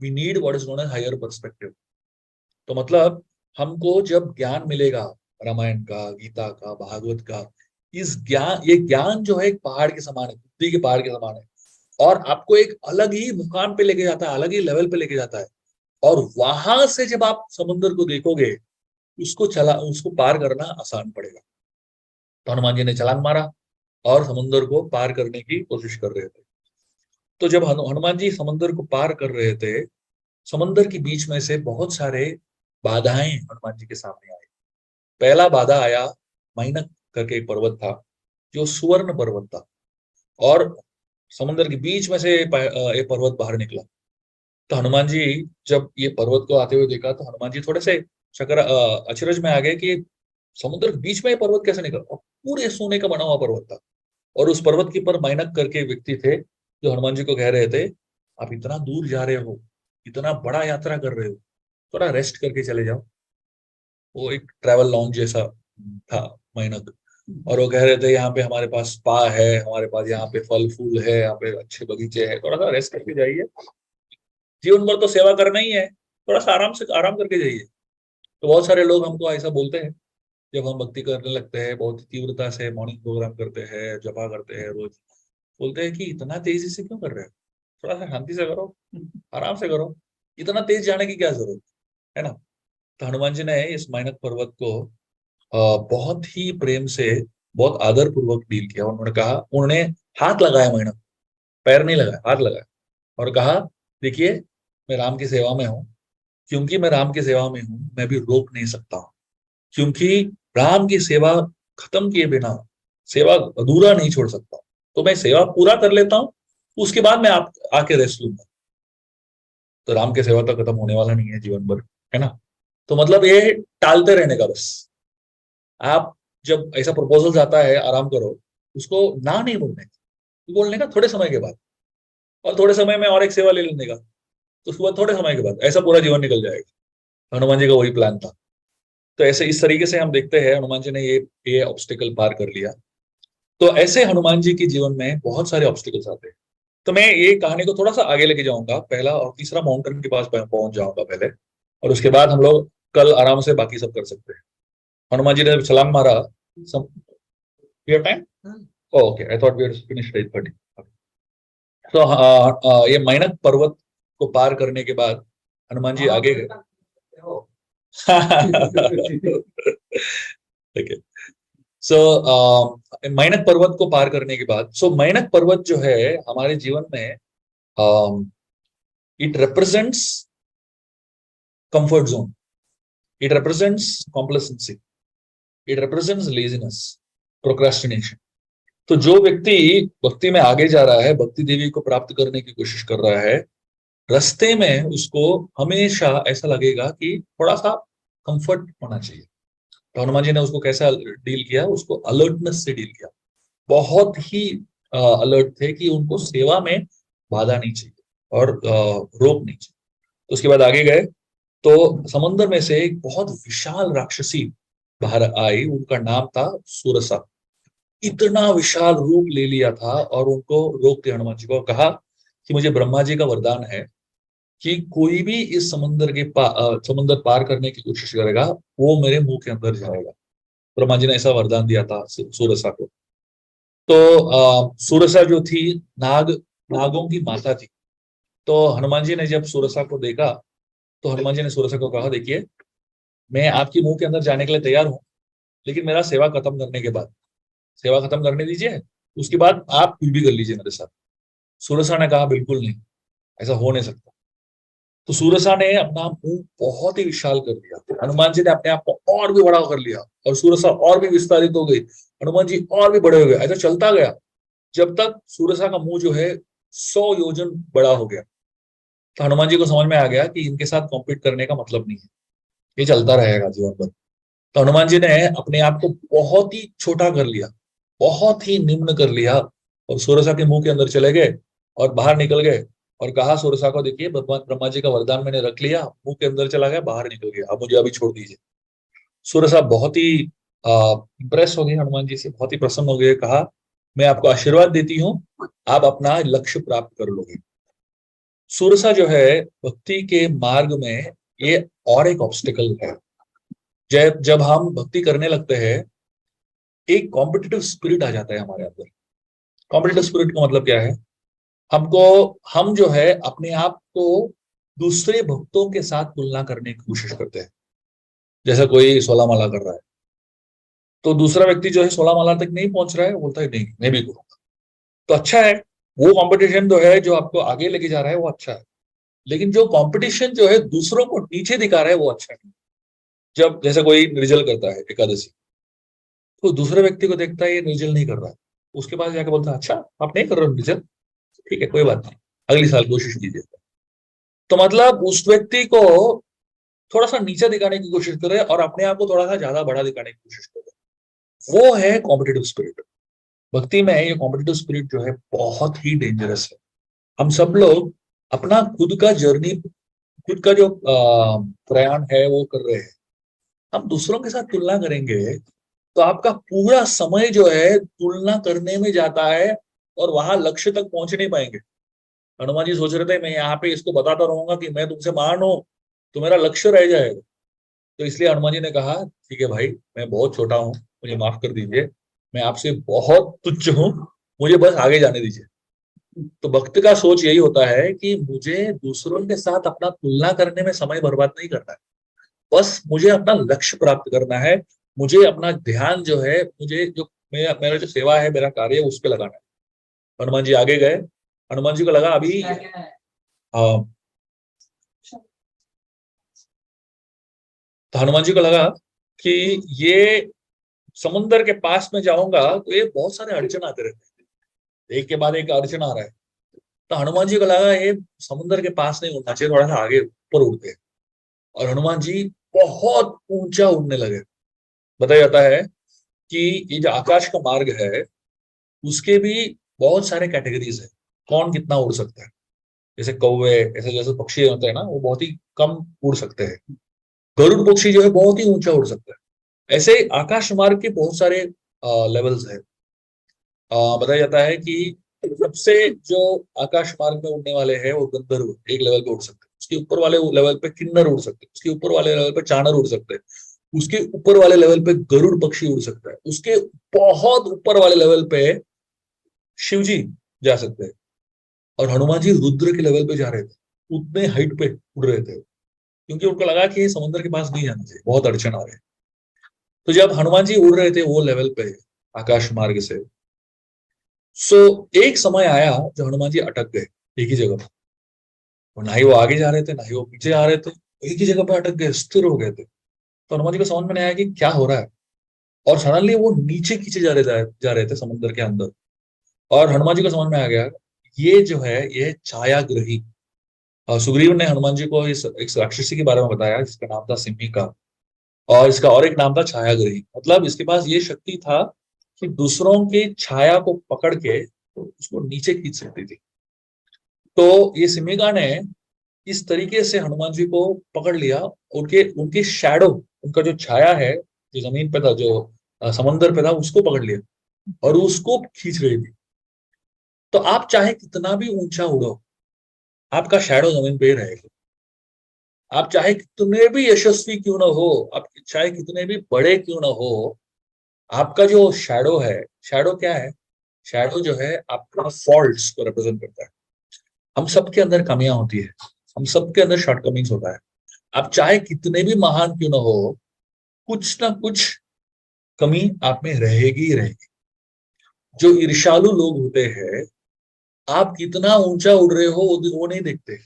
we need what is known as higher perspective. तो मतलब हमको जब ज्ञान मिलेगा रामायण का, गीता का, भागवत का, इस ज्ञान, ये ज्ञान जो है एक पहाड़ के समान है, बुद्धि के पहाड़ के समान है, और आपको एक अलग ही मुकाम पे लेके जाता है, अलग ही लेवल पे लेके जाता है। और वहां से जब आप समुद्र को देखोगे, उसको पार करना आसान पड़ेगा। तो हनुमान जी ने छलांग मारा और समुद्र को पार करने की कोशिश कर रहे थे। तो जब हनुमान जी समुद्र को पार कर रहे थे, समुद्र के बीच में से बहुत सारे बाधाएं हनुमान जी के सामने आई। पहला बाधा आया, मैनक करके एक पर्वत था जो सुवर्ण पर्वत था, और समुद्र के बीच में से एक पर्वत बाहर निकला। तो हनुमान जी जब ये पर्वत को आते हुए देखा, तो हनुमान जी थोड़े से अचरज में आ गए कि समुद्र के बीच में ये पर्वत कैसे निकला, और पूरे सोने का बना हुआ पर्वत था। और उस पर्वत के ऊपर मैनक करके एक व्यक्ति थे जो हनुमान जी को कह रहे थे, आप इतना दूर जा रहे हो, इतना बड़ा यात्रा कर रहे हो, थोड़ा रेस्ट करके चले जाओ। वो एक ट्रैवल लॉन्ज जैसा था मैनक। और वो कह रहे थे यहाँ पे हमारे पास स्पा है, हमारे पास यहाँ पे फल फूल है, यहाँ पे अच्छे बगीचे हैं, थोड़ा सा रेस्ट करके जाइए, जीवन भर तो सेवा करना ही है, थोड़ा सा आराम करके जाइए। तो बहुत सारे लोग हमको ऐसा बोलते हैं जब हम भक्ति करने लगते हैं, बहुत तीव्रता से मॉर्निंग प्रोग्राम करते हैं, जपा करते हैं रोज, बोलते हैं कि इतना तेजी से क्यों कर रहे हो, थोड़ा सा शांति से करो, आराम से करो, इतना तेज जाने की क्या जरूरत है ना। तो हनुमान जी ने इस मैनक पर्वत को बहुत ही प्रेम से, बहुत आदर पूर्वक डील किया। उन्होंने कहा, उन्होंने हाथ लगाया मैनक, पैर नहीं लगाया, हाथ लगाया, और कहा देखिए मैं राम की सेवा में हूँ, क्योंकि मैं राम की सेवा में हूँ मैं भी रोक नहीं सकता हूँ, क्योंकि राम की सेवा खत्म किए बिना सेवा अधूरा नहीं छोड़ सकता। तो मैं सेवा पूरा कर लेता हूँ, उसके बाद मैं आप आके रेस्ट लूंगा। तो राम की सेवा तो खत्म होने वाला नहीं है जीवन भर, है ना। तो मतलब ये टालते रहने का बस। आप जब ऐसा प्रपोजल आता है आराम करो, उसको ना नहीं बोलने का थोड़े समय के बाद, और थोड़े समय में और एक सेवा ले लेने का, तो उसके बाद थोड़े समय के बाद ऐसा पूरा जीवन निकल जाएगा। हनुमान जी का वही प्लान था। तो ऐसे इस तरीके से हम देखते हैं हनुमान जी ने ये ऑब्स्टिकल पार कर लिया। तो ऐसे हनुमान जी के जीवन में बहुत सारे ऑब्स्टिकल्स आते हैं। तो मैं ये कहानी को थोड़ा सा आगे लेके जाऊंगा, पहला और तीसरा माउंटेन के पास पहुंच जाऊंगा पहले, और उसके बाद हम लोग कल आराम से बाकी सब कर सकते हैं। हनुमान जी ने छलांग मारा, some your time, okay I thought we are finished 8:30। तो ये मैनक पर्वत को पार करने के बाद हनुमान जी आगे गए। ओके, सो मैनक पर्वत को पार करने के बाद, मैनक पर्वत जो है हमारे जीवन में, it represents comfort zone, it represents complacency, it represents laziness, procrastination. तो जो व्यक्ति भक्ति में आगे जा रहा है, भक्ति देवी को प्राप्त करने की कोशिश कर रहा है, रास्ते में उसको हमेशा ऐसा लगेगा कि थोड़ा सा कंफर्ट होना चाहिए। तो हनुमान जी ने उसको कैसा डील किया, उसको अलर्टनेस से डील किया। बहुत ही अलर्ट थे कि उनको सेवा में बाधा नहीं चाहिए और रोक नहीं चाहिए। तो उसके बाद आगे गए, तो समुद्र में से एक बहुत विशाल राक्षसी बाहर आई, उनका नाम था सुरसा। इतना विशाल रूप ले लिया था, और उनको रोक दिया हनुमान जी को, कहा कि मुझे ब्रह्मा जी का वरदान है कि कोई भी इस समुद्र पार करने की कोशिश करेगा, वो मेरे मुंह के अंदर जाएगा। ब्रह्मा जी ने ऐसा वरदान दिया था सुरसा को। तो सुरसा जो थी, नागों की माता थी। तो हनुमान जी ने जब सुरसा को देखा, तो हनुमान जी ने सुरसा को कहा, देखिए मैं आपके मुंह के अंदर जाने के लिए तैयार हूं, लेकिन मेरा सेवा खत्म करने के बाद, सेवा खत्म करने दीजिए, उसके बाद आप कुछ भी कर लीजिए मेरे साथ। सूरसा ने कहा बिल्कुल नहीं, ऐसा हो नहीं सकता। तो सूरसा ने अपना मुंह बहुत ही विशाल कर दिया, हनुमान जी ने अपने आप को और भी बड़ा कर लिया, और सूरसा और भी विस्तारित हो गई, हनुमान जी और भी बड़े हो गए। ऐसा चलता गया जब तक सूरसा का मुंह जो है 100 योजन बड़ा हो गया। तो हनुमान जी को समझ में आ गया कि इनके साथ कॉम्पीट करने का मतलब नहीं है, ये चलता रहेगा जीवन भर। तो हनुमान जी ने अपने आप को बहुत ही छोटा कर लिया, बहुत ही निम्न कर लिया, और सूरसा के मुंह के अंदर चले गए और बाहर निकल गए। और कहा सूरसा को, देखिए भगवान ब्रह्मा जी का वरदान मैंने रख लिया, मुंह के अंदर चला गया, बाहर निकल गया, अब मुझे अभी छोड़ दीजिए। सूरसा बहुत ही इंप्रेस हो गए हनुमान जी से, बहुत ही प्रसन्न हो गए। कहा, मैं आपको आशीर्वाद देती हूँ, आप अपना लक्ष्य प्राप्त कर लोगे। सूरसा जो है भक्ति के मार्ग में ये और एक ऑब्स्टिकल है। जब जब हम भक्ति करने लगते हैं, एक कॉम्पिटिटिव स्पिरिट आ जाता है हमारे अंदर। कॉम्पिटिटिव स्पिरिट का मतलब क्या है? हमको हम जो है अपने आप को दूसरे भक्तों के साथ तुलना करने की कोशिश करते हैं। जैसे कोई 16 माला कर रहा है, तो दूसरा व्यक्ति जो है 16 माला तक नहीं पहुंच रहा है, वो बोलता है नहीं मैं भी करूंगा। तो अच्छा है, वो कंपटीशन जो है जो आपको आगे लेके जा रहा है वो अच्छा है। लेकिन जो कंपटीशन जो है दूसरों को नीचे दिखा रहा है वो अच्छा नहीं। जब जैसे कोई निर्जल करता है एकादशी, तो दूसरे व्यक्ति को देखता है ये निर्जल नहीं कर रहा है, उसके पास जाकर बोलता है अच्छा आप नहीं कर रहे हो निर्जल, ठीक है कोई बात नहीं, अगली साल कोशिश कीजिए। तो मतलब उस व्यक्ति को थोड़ा सा नीचा दिखाने की कोशिश करे और अपने आप को थोड़ा सा ज्यादा बड़ा दिखाने की कोशिश करे, वो है कॉम्पिटिटिव स्पिरिट। भक्ति में ये कॉम्पिटिटिव स्पिरिट जो है बहुत ही डेंजरस है। हम सब लोग अपना खुद का जर्नी, खुद का जो प्रयाण है वो कर रहे हैं। हम दूसरों के साथ तुलना करेंगे तो आपका पूरा समय जो है तुलना करने में जाता है, और वहां लक्ष्य तक पहुंच नहीं पाएंगे। हनुमान जी सोच रहे थे मैं यहाँ पे इसको बताता रहूंगा कि मैं तुमसे महान हूं, तो मेरा लक्ष्य रह जाएगा। तो इसलिए हनुमान जी ने कहा ठीक है भाई, मैं बहुत छोटा हूँ, मुझे माफ कर दीजिए, मैं आपसे बहुत तुच्छ हूँ, मुझे बस आगे जाने दीजिए। तो भक्त का सोच यही होता है कि मुझे दूसरों के साथ अपना तुलना करने में समय बर्बाद नहीं करना है, बस मुझे अपना लक्ष्य प्राप्त करना है। मुझे अपना ध्यान जो है, मुझे जो मेरा मेरा जो सेवा है, मेरा कार्य है, उस पर लगाना है। हनुमान जी आगे गए। हनुमान जी को लगा अभी तो हनुमान जी को लगा कि ये समुन्द्र के पास में जाऊंगा तो ये बहुत सारे अड़चन आते रहते हैं, एक के बाद एक अड़चन आ रहा है। तो हनुमान जी को लगा ये समुन्द्र के पास नहीं उड़ना चाहिए, थोड़ा सा आगे ऊपर उड़ते हैं। और हनुमान जी बहुत ऊंचा उड़ने लगे। बताया जाता है कि ये जो आकाश का मार्ग है उसके भी बहुत सारे कैटेगरीज है, कौन कितना उड़ सकता है। जैसे कौवे, ऐसे जैसे पक्षी होते हैं ना, वो बहुत ही कम उड़ सकते हैं। गरुड़ पक्षी जो है बहुत ही ऊंचा उड़ सकता है। ऐसे आकाश मार्ग के बहुत सारे लेवल्स है। बताया जाता है कि सबसे जो आकाश मार्ग में उड़ने वाले हैं वो गंधर्व एक लेवल पे उड़ सकते हैं, उसके ऊपर वाले लेवल पे किन्नर उड़ सकते हैं, उसके ऊपर वाले लेवल पे चाणर उड़ सकते हैं, उसके ऊपर वाले लेवल पे गरुड़ पक्षी उड़ सकता है, उसके बहुत ऊपर वाले लेवल पे शिव जी जा सकते हैं। और हनुमान जी रुद्र के लेवल पे जा रहे थे, उतने हाइट पे उड़ रहे थे, क्योंकि उनको लगा कि समुद्र के पास नहीं जाना चाहिए, बहुत अड़चन आ रहे हैं। तो जब हनुमान जी उड़ रहे थे वो लेवल पे आकाश मार्ग से, सो एक समय आया जो हनुमान जी अटक गए एक ही जगह पर। और ना ही वो आगे जा रहे थे ना ही वो पीछे आ रहे थे, एक ही जगह पे अटक गए, स्थिर हो गए थे। तो हनुमान जी को समझ में नहीं आया कि क्या हो रहा है। और सडनली वो नीचे खींचे जा रहे थे समुद्र के अंदर। और हनुमान जी को समझ में आ गया ये जो है ये छायाग्रही। सुग्रीव ने हनुमान जी को इस एक राक्षसी के बारे में बताया जिसका नाम था सिम्हिका, और इसका और एक नाम था छायाग्रही। मतलब इसके पास ये शक्ति था कि दूसरों की छाया को पकड़ के तो उसको नीचे खींच सकती थी। तो ये सिम्हिका ने इस तरीके से हनुमान जी को पकड़ लिया, उनके उनकी शैडो, उनका जो छाया है जो जमीन पे था, जो समंदर पे था, उसको पकड़ लिया और उसको खींच रही थी। तो आप चाहे कितना भी ऊंचा उड़ो, आपका शैडो जमीन पे ही रहेगा। आप चाहे कितने भी यशस्वी क्यों ना हो, आप चाहे कितने भी बड़े क्यों ना हो, आपका जो शैडो है, शैडो क्या है? शैडो जो है आपका फॉल्ट्स को रिप्रेजेंट करता है। हम सबके अंदर कमियां होती है, हम सबके अंदर शॉर्टकमिंग्स होता है। आप चाहे कितने भी महान क्यों ना हो, कुछ ना कुछ कमी आप में रहेगी ही रहेगी। जो ईर्ष्यालु लोग होते हैं, आप कितना ऊंचा उड़ रहे हो वो नहीं देखते,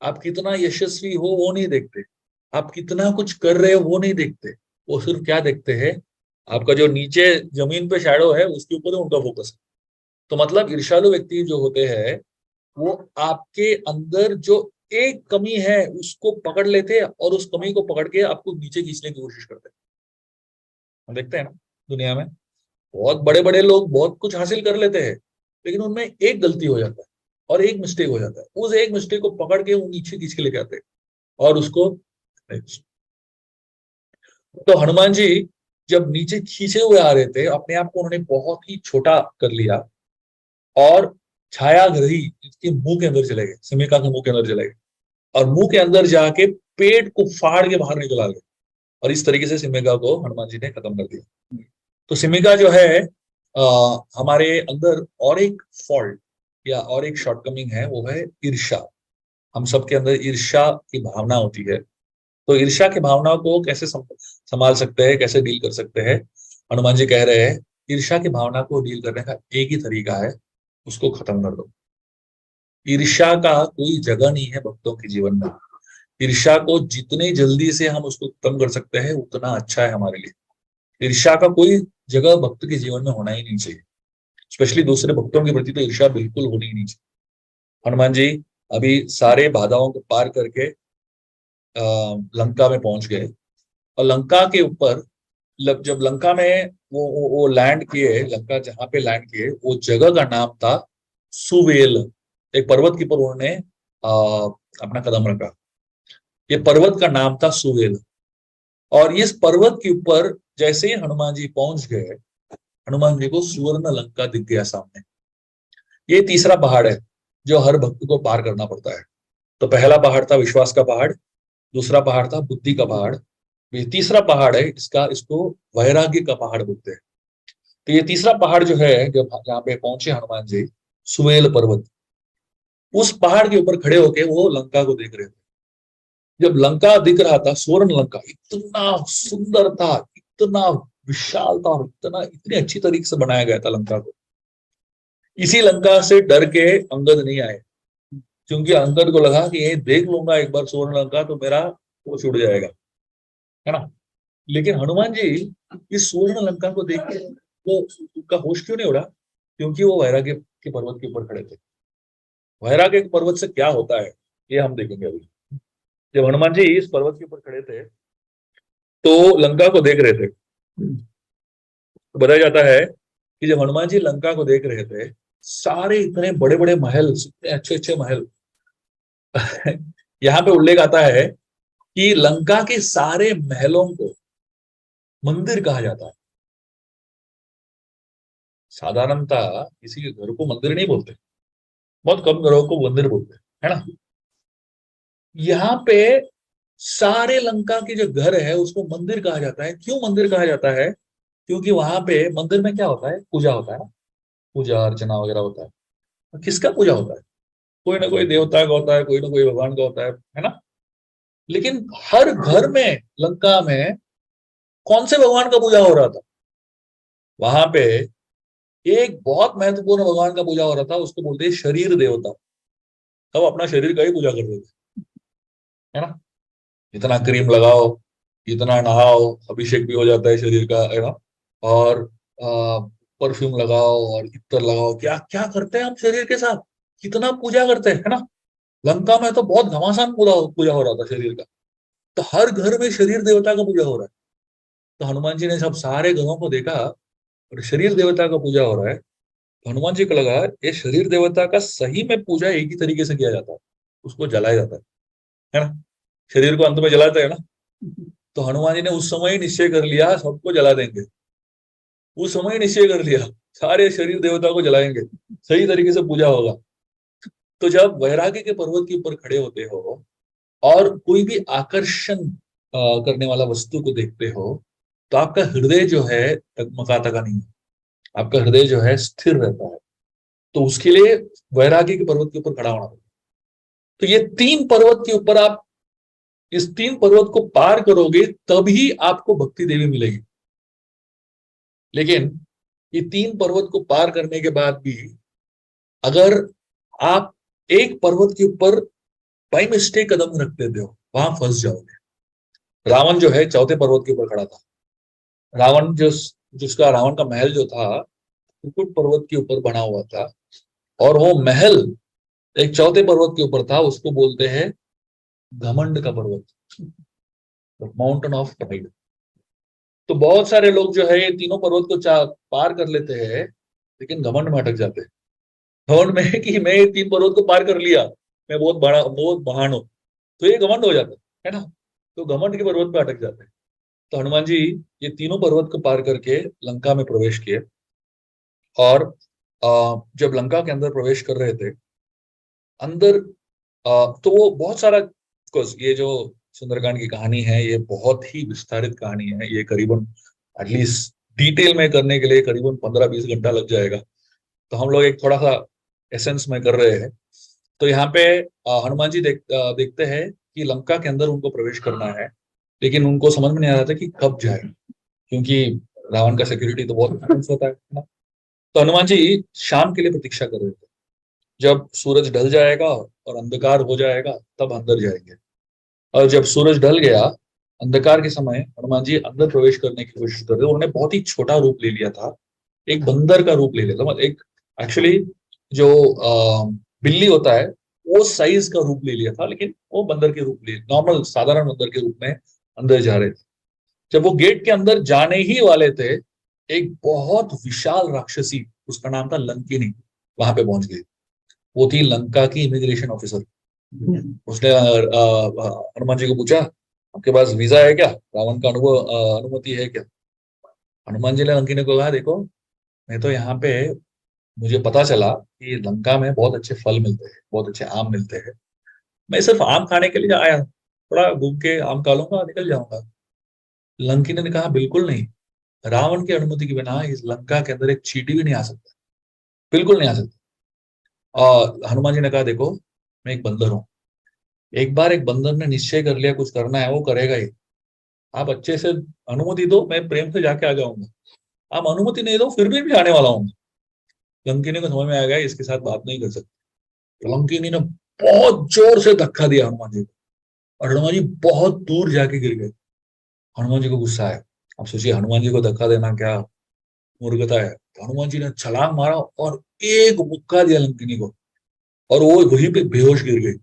आप कितना यशस्वी हो वो नहीं देखते, आप कितना कुछ कर रहे हो वो नहीं देखते। वो सिर्फ क्या देखते हैं, आपका जो नीचे जमीन पे शैडो है उसके ऊपर उनका फोकस है। तो मतलब ईर्ष्यालु व्यक्ति जो होते हैं, वो आपके अंदर जो एक कमी है उसको पकड़ लेते हैं और उस कमी को पकड़ के आपको नीचे खींचने की कोशिश करते हैं। हम देखते हैं ना दुनिया में, बहुत बड़े बड़े लोग बहुत कुछ हासिल कर लेते हैं, लेकिन उनमें एक गलती हो जाता है और एक मिस्टेक हो जाता है, उस एक मिस्टेक को पकड़ के वो नीचे खींच के लेके आते हैं और उसको। तो हनुमान जी जब नीचे खींचे हुए आ रहे थे, अपने आप को उन्होंने बहुत ही छोटा कर लिया और छाया ग्रही इसके मुंह के अंदर चले गए, सिमिका के मुंह के अंदर चले गए और मुंह के अंदर जाके पेट को फाड़ के बाहर निकल आ गए। और इस तरीके से सिमिका को हनुमान जी ने खत्म कर दिया। तो सिमिका जो है, हमारे अंदर और एक फॉल्ट या और एक शॉर्टकमिंग है, वो है ईर्ष्या। हम सबके अंदर ईर्ष्या की भावना होती है। तो ईर्ष्या की भावना को कैसे संभाल सकते हैं, कैसे डील कर सकते हैं? हनुमान जी कह रहे हैं, ईर्ष्या की भावना को डील करने का एक ही तरीका है, उसको खत्म कर दो। ईर्ष्या का कोई जगह नहीं है भक्तों के जीवन में। ईर्ष्या को जितने जल्दी से हम उसको खत्म कर सकते हैं उतना अच्छा है हमारे लिए। ईर्ष्या का कोई जगह भक्त के जीवन में होना ही नहीं चाहिए, स्पेशली दूसरे भक्तों के प्रति तो ईर्ष्या बिल्कुल होनी ही नहीं चाहिए। हनुमान जी अभी सारे बाधाओं को पार करके लंका में पहुंच गए और लंका के ऊपर जब लंका में वो लैंड किए, लंका जहां पे लैंड किए वो जगह का नाम था सुवेल। एक पर्वत के ऊपर उन्होंने अपना कदम रखा, ये पर्वत का नाम था सुवेल। और इस पर्वत के ऊपर जैसे ही हनुमान जी पहुंच गए, हनुमान जी को सुवर्ण लंका दिख गया सामने। ये तीसरा पहाड़ है जो हर भक्त को पार करना पड़ता है। तो पहला पहाड़ था विश्वास का पहाड़, दूसरा पहाड़ था बुद्धि का पहाड़, ये तीसरा पहाड़ है, इसको वैराग्य का पहाड़ बोलते हैं। तो ये तीसरा पहाड़ जो है, जब यहाँ पे पहुंचे हनुमान जी, सुमेल पर्वत, उस पहाड़ के ऊपर खड़े होके वो लंका को देख रहे थे। जब लंका दिख रहा था, स्वर्ण लंका इतना सुंदर था, इतना विशाल था और इतनी अच्छी तरीके से बनाया गया था लंका को। इसी लंका से डर के अंगद नहीं आए, क्योंकि अंगद को लगा कि ये देख लूंगा एक बार स्वर्ण लंका तो मेरा वो छूट जाएगा, है ना। लेकिन हनुमान जी इस स्वर्ण लंका को देख के वो उनका होश क्यों नहीं उड़ा? क्योंकि वो वैराग्य के पर्वत के ऊपर खड़े थे। वैराग्य के पर्वत से क्या होता है ये हम देखेंगे अभी। जब हनुमान जी इस पर्वत के ऊपर खड़े थे तो लंका को देख रहे थे, तो बताया जाता है कि जब हनुमान जी लंका को देख रहे थे, सारे इतने बड़े बड़े महल, इतने अच्छे अच्छे महल यहाँ पे उल्लेख आता है कि लंका के सारे महलों को मंदिर कहा जाता है। साधारणतः किसी के घर को मंदिर नहीं बोलते, बहुत कम घरों को मंदिर बोलते हैं, है ना। यहाँ पे सारे लंका के जो घर है उसको मंदिर कहा जाता है। क्यों मंदिर कहा जाता है? क्योंकि वहां पे मंदिर में क्या होता है, पूजा होता है ना, पूजा अर्चना वगैरह होता है। तो किसका पूजा होता है? कोई ना कोई देवता का होता है, कोई ना कोई भगवान का होता है ना। लेकिन हर घर में लंका में कौन से भगवान का पूजा हो रहा था? वहां पे एक बहुत महत्वपूर्ण भगवान का पूजा हो रहा था, उसको बोलते हैं शरीर देवता। सब अपना शरीर का ही पूजा कर रहे थे, है ना। इतना क्रीम लगाओ, इतना नहाओ, अभिषेक भी हो जाता है शरीर का, है ना। और परफ्यूम लगाओ और इत्र लगाओ, क्या क्या करते हैं हम शरीर के साथ, कितना पूजा करते हैं, है ना। लंका में तो बहुत घमासान पूरा पूजा हो रहा था शरीर का। तो हर घर में शरीर देवता का पूजा हो रहा है। तो हनुमान जी ने सब सारे घरों को देखा और शरीर देवता का पूजा हो रहा है। तो हनुमान जी को लगा ये शरीर देवता का सही में पूजा एक ही तरीके से किया जाता है, उसको जलाया जाता है ना। शरीर को अंत में जलाते हैं ना। तो हनुमान जी ने उस समय ही निश्चय कर लिया सबको जला देंगे। उस समय ही निश्चय कर लिया सारे शरीर देवता को जलाएंगे, सही तरीके से पूजा होगा। तो जब वैराग्य के पर्वत के ऊपर खड़े होते हो और कोई भी आकर्षण करने वाला वस्तु को देखते हो, तो आपका हृदय जो है टकमकाता का नहीं, आपका हृदय जो है स्थिर रहता है। तो उसके लिए वैराग्य के पर्वत के ऊपर खड़ा होना पड़ता है। तो ये तीन पर्वत के ऊपर आप इस तीन पर्वत को पार करोगे तभी आपको भक्ति देवी मिलेगी। लेकिन ये 3 पर्वत को पार करने के बाद भी अगर आप एक पर्वत के ऊपर बाई मिस्टेक कदम रख देते हो, वहां फंस जाओगे। रावण जो है चौथे पर्वत के ऊपर खड़ा था। रावण जिसका रावण का महल जो था कुकुट पर्वत के ऊपर बना हुआ था, और वो महल एक चौथे पर्वत के ऊपर था। उसको बोलते हैं घमंड का पर्वत, माउंटेन ऑफ प्राइड। तो बहुत सारे लोग जो है ये तीनों पर्वत को पार कर लेते हैं, लेकिन घमंड में अटक जाते हैं। घमंड में कि मैं ये 3 पर्वत को पार कर लिया, मैं बहुत बड़ा, बहुत महान हूं, तो ये घमंड हो जाता है ना। तो घमंड के पर्वत पे अटक जाते हैं। तो हनुमान जी ये तीनों पर्वत को पार करके लंका में प्रवेश किए। और जब लंका के अंदर प्रवेश कर रहे थे, अंदर तो वो बहुत सारा, कोर्स ये जो सुंदरकांड की कहानी है ये बहुत ही विस्तारित कहानी है। ये करीबन एटलीस्ट डिटेल में करने के लिए करीबन 15-20 घंटा लग जाएगा। तो हम लोग एक थोड़ा सा एसेंस में कर रहे हैं। तो यहाँ पे हनुमान जी देखते हैं कि लंका के अंदर उनको प्रवेश करना है, लेकिन उनको समझ में नहीं आ रहा था कि कब जाए, क्योंकि रावण का सिक्योरिटी तो बहुत इंटेंस होता है ना। तो हनुमान जी शाम के लिए प्रतीक्षा कर रहे थे। जब सूरज ढल जाएगा और अंधकार हो जाएगा तब अंदर जाएंगे। और जब सूरज ढल गया, अंधकार के समय हनुमान जी अंदर प्रवेश करने की कोशिश कर रहे, उन्होंने बहुत ही छोटा रूप ले लिया था। एक बंदर का रूप ले लिया था, मतलब एक एक्चुअली जो बिल्ली होता है वो साइज का रूप ले लिया था, लेकिन वो बंदर के रूप ले, नॉर्मल साधारण बंदर के रूप में अंदर जा रहे थे। जब वो गेट के अंदर जाने ही वाले थे, एक बहुत विशाल राक्षसी, उसका नाम था लंकिनी, वहां पे पहुंच गई। वो थी लंका की इमिग्रेशन ऑफिसर। उसने हनुमान जी को पूछा, आपके पास वीजा है क्या, रावण का अनुमति है क्या। हनुमान जी ने लंकिनी को कहा, देखो मैं तो यहाँ पे, मुझे पता चला कि लंका में बहुत अच्छे फल मिलते हैं, बहुत अच्छे आम मिलते हैं, मैं सिर्फ आम खाने के लिए आया हूँ, थोड़ा घूम के आम खा लूंगा निकल जाऊंगा। लंकिनी ने कहा, बिल्कुल नहीं, रावण की अनुमति के बिना इस लंका के अंदर एक चींटी भी नहीं आ सकता, बिल्कुल नहीं आ सकता। और हनुमान जी ने कहा, देखो मैं एक बंदर हूँ, एक बार एक बंदर ने निश्चय कर लिया कुछ करना है वो करेगा ही। आप अच्छे से अनुमति दो, मैं प्रेम से जाके आ जाऊंगा। आप अनुमति नहीं दो फिर भी आने वाला हूँ। लंकिनी को समझ में आ गया इसके साथ बात नहीं कर सकते। लंकिनी ने बहुत जोर से धक्का दिया हनुमान जी को, और हनुमान जी बहुत दूर जाके गिर गए। हनुमान जी को गुस्सा आया। अब सोचिए हनुमान जी को धक्का देना क्या मूर्खता है। तो हनुमान जी ने छलांग मारा और एक मुक्का दिया लंकिनी को, और वो वहीं पे बेहोश गिर गई।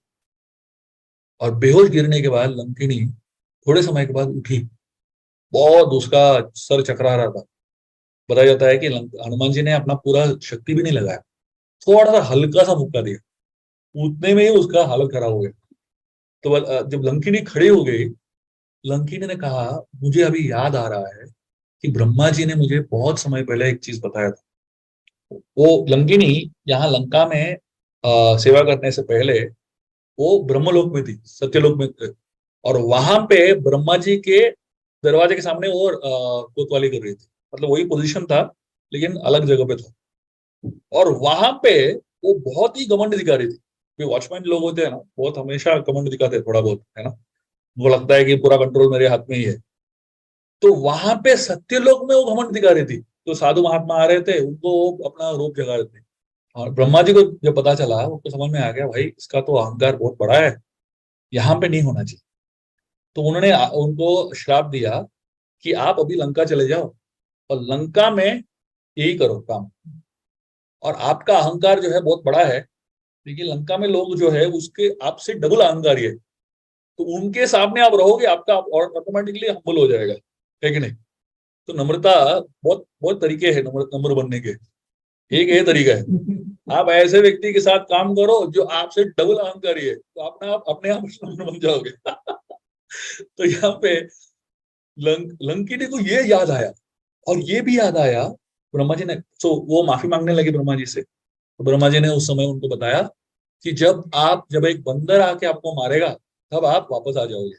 और बेहोश गिरने के बाद लंकिनी थोड़े समय के बाद उठी, बहुत उसका सर चकरा रहा था। बताया जाता है कि हनुमान जी ने अपना पूरा शक्ति भी नहीं लगाया, थोड़ा सा हल्का सा मुक्का दिया, उतने में ही उसका हालत खराब हो गया। तो जब लंकिनी खड़ी हो गई, लंकिनी ने कहा, मुझे अभी याद आ रहा है कि ब्रह्मा जी ने मुझे बहुत समय पहले एक चीज बताया था। वो लंकिनी यहाँ लंका में सेवा करने से पहले वो ब्रह्मलोक में थी, सत्यलोक में थे। और वहां पे ब्रह्मा जी के दरवाजे के सामने वो कोतवाली कर रही थी, मतलब वही पोजीशन था लेकिन अलग जगह पे था। और वहां पे वो बहुत ही घमंड दिखा रही थी। वॉचमैन लोग होते हैं ना, बहुत हमेशा घमंड दिखाते हैं थोड़ा बहुत, है ना। उनको लगता है कि पूरा कंट्रोल मेरे हाथ में ही है। तो वहां पे सत्यलोक में वो घमंड दिखा रही थी। तो साधु महात्मा आ रहे थे, उनको वो अपना रूप जगा रहे थे। और ब्रह्मा जी को जब पता चला, उनको समझ में आ गया, भाई इसका तो अहंकार बहुत बड़ा है, यहाँ पे नहीं होना चाहिए। तो उन्होंने उनको श्राप दिया कि आप अभी लंका चले जाओ और लंका में यही करो काम। और आपका अहंकार जो है बहुत बड़ा है, लेकिन लंका में लोग जो है उसके आपसे डबल अहंकारी है। तो उनके सामने आप रहोगे, आपका ऑटोमेटिकली हम्बल हो जाएगा, है कि नहीं। तो नम्रता, बहुत बहुत तरीके हैं नम्र नम्र बनने के। एक ये तरीका है, आप ऐसे व्यक्ति के साथ काम करो जो आपसे डबल अहंकारी है, तो अपने आप नम्र बन जाओगे। तो यहाँ पे लंकिनी को ये याद आया, और ये भी याद आया ब्रह्मा जी ने। तो वो माफी मांगने लगे ब्रह्मा जी से। तो ब्रह्मा जी ने उस समय उनको बताया कि जब एक बंदर आके आपको मारेगा तब आप वापस आ जाओगे।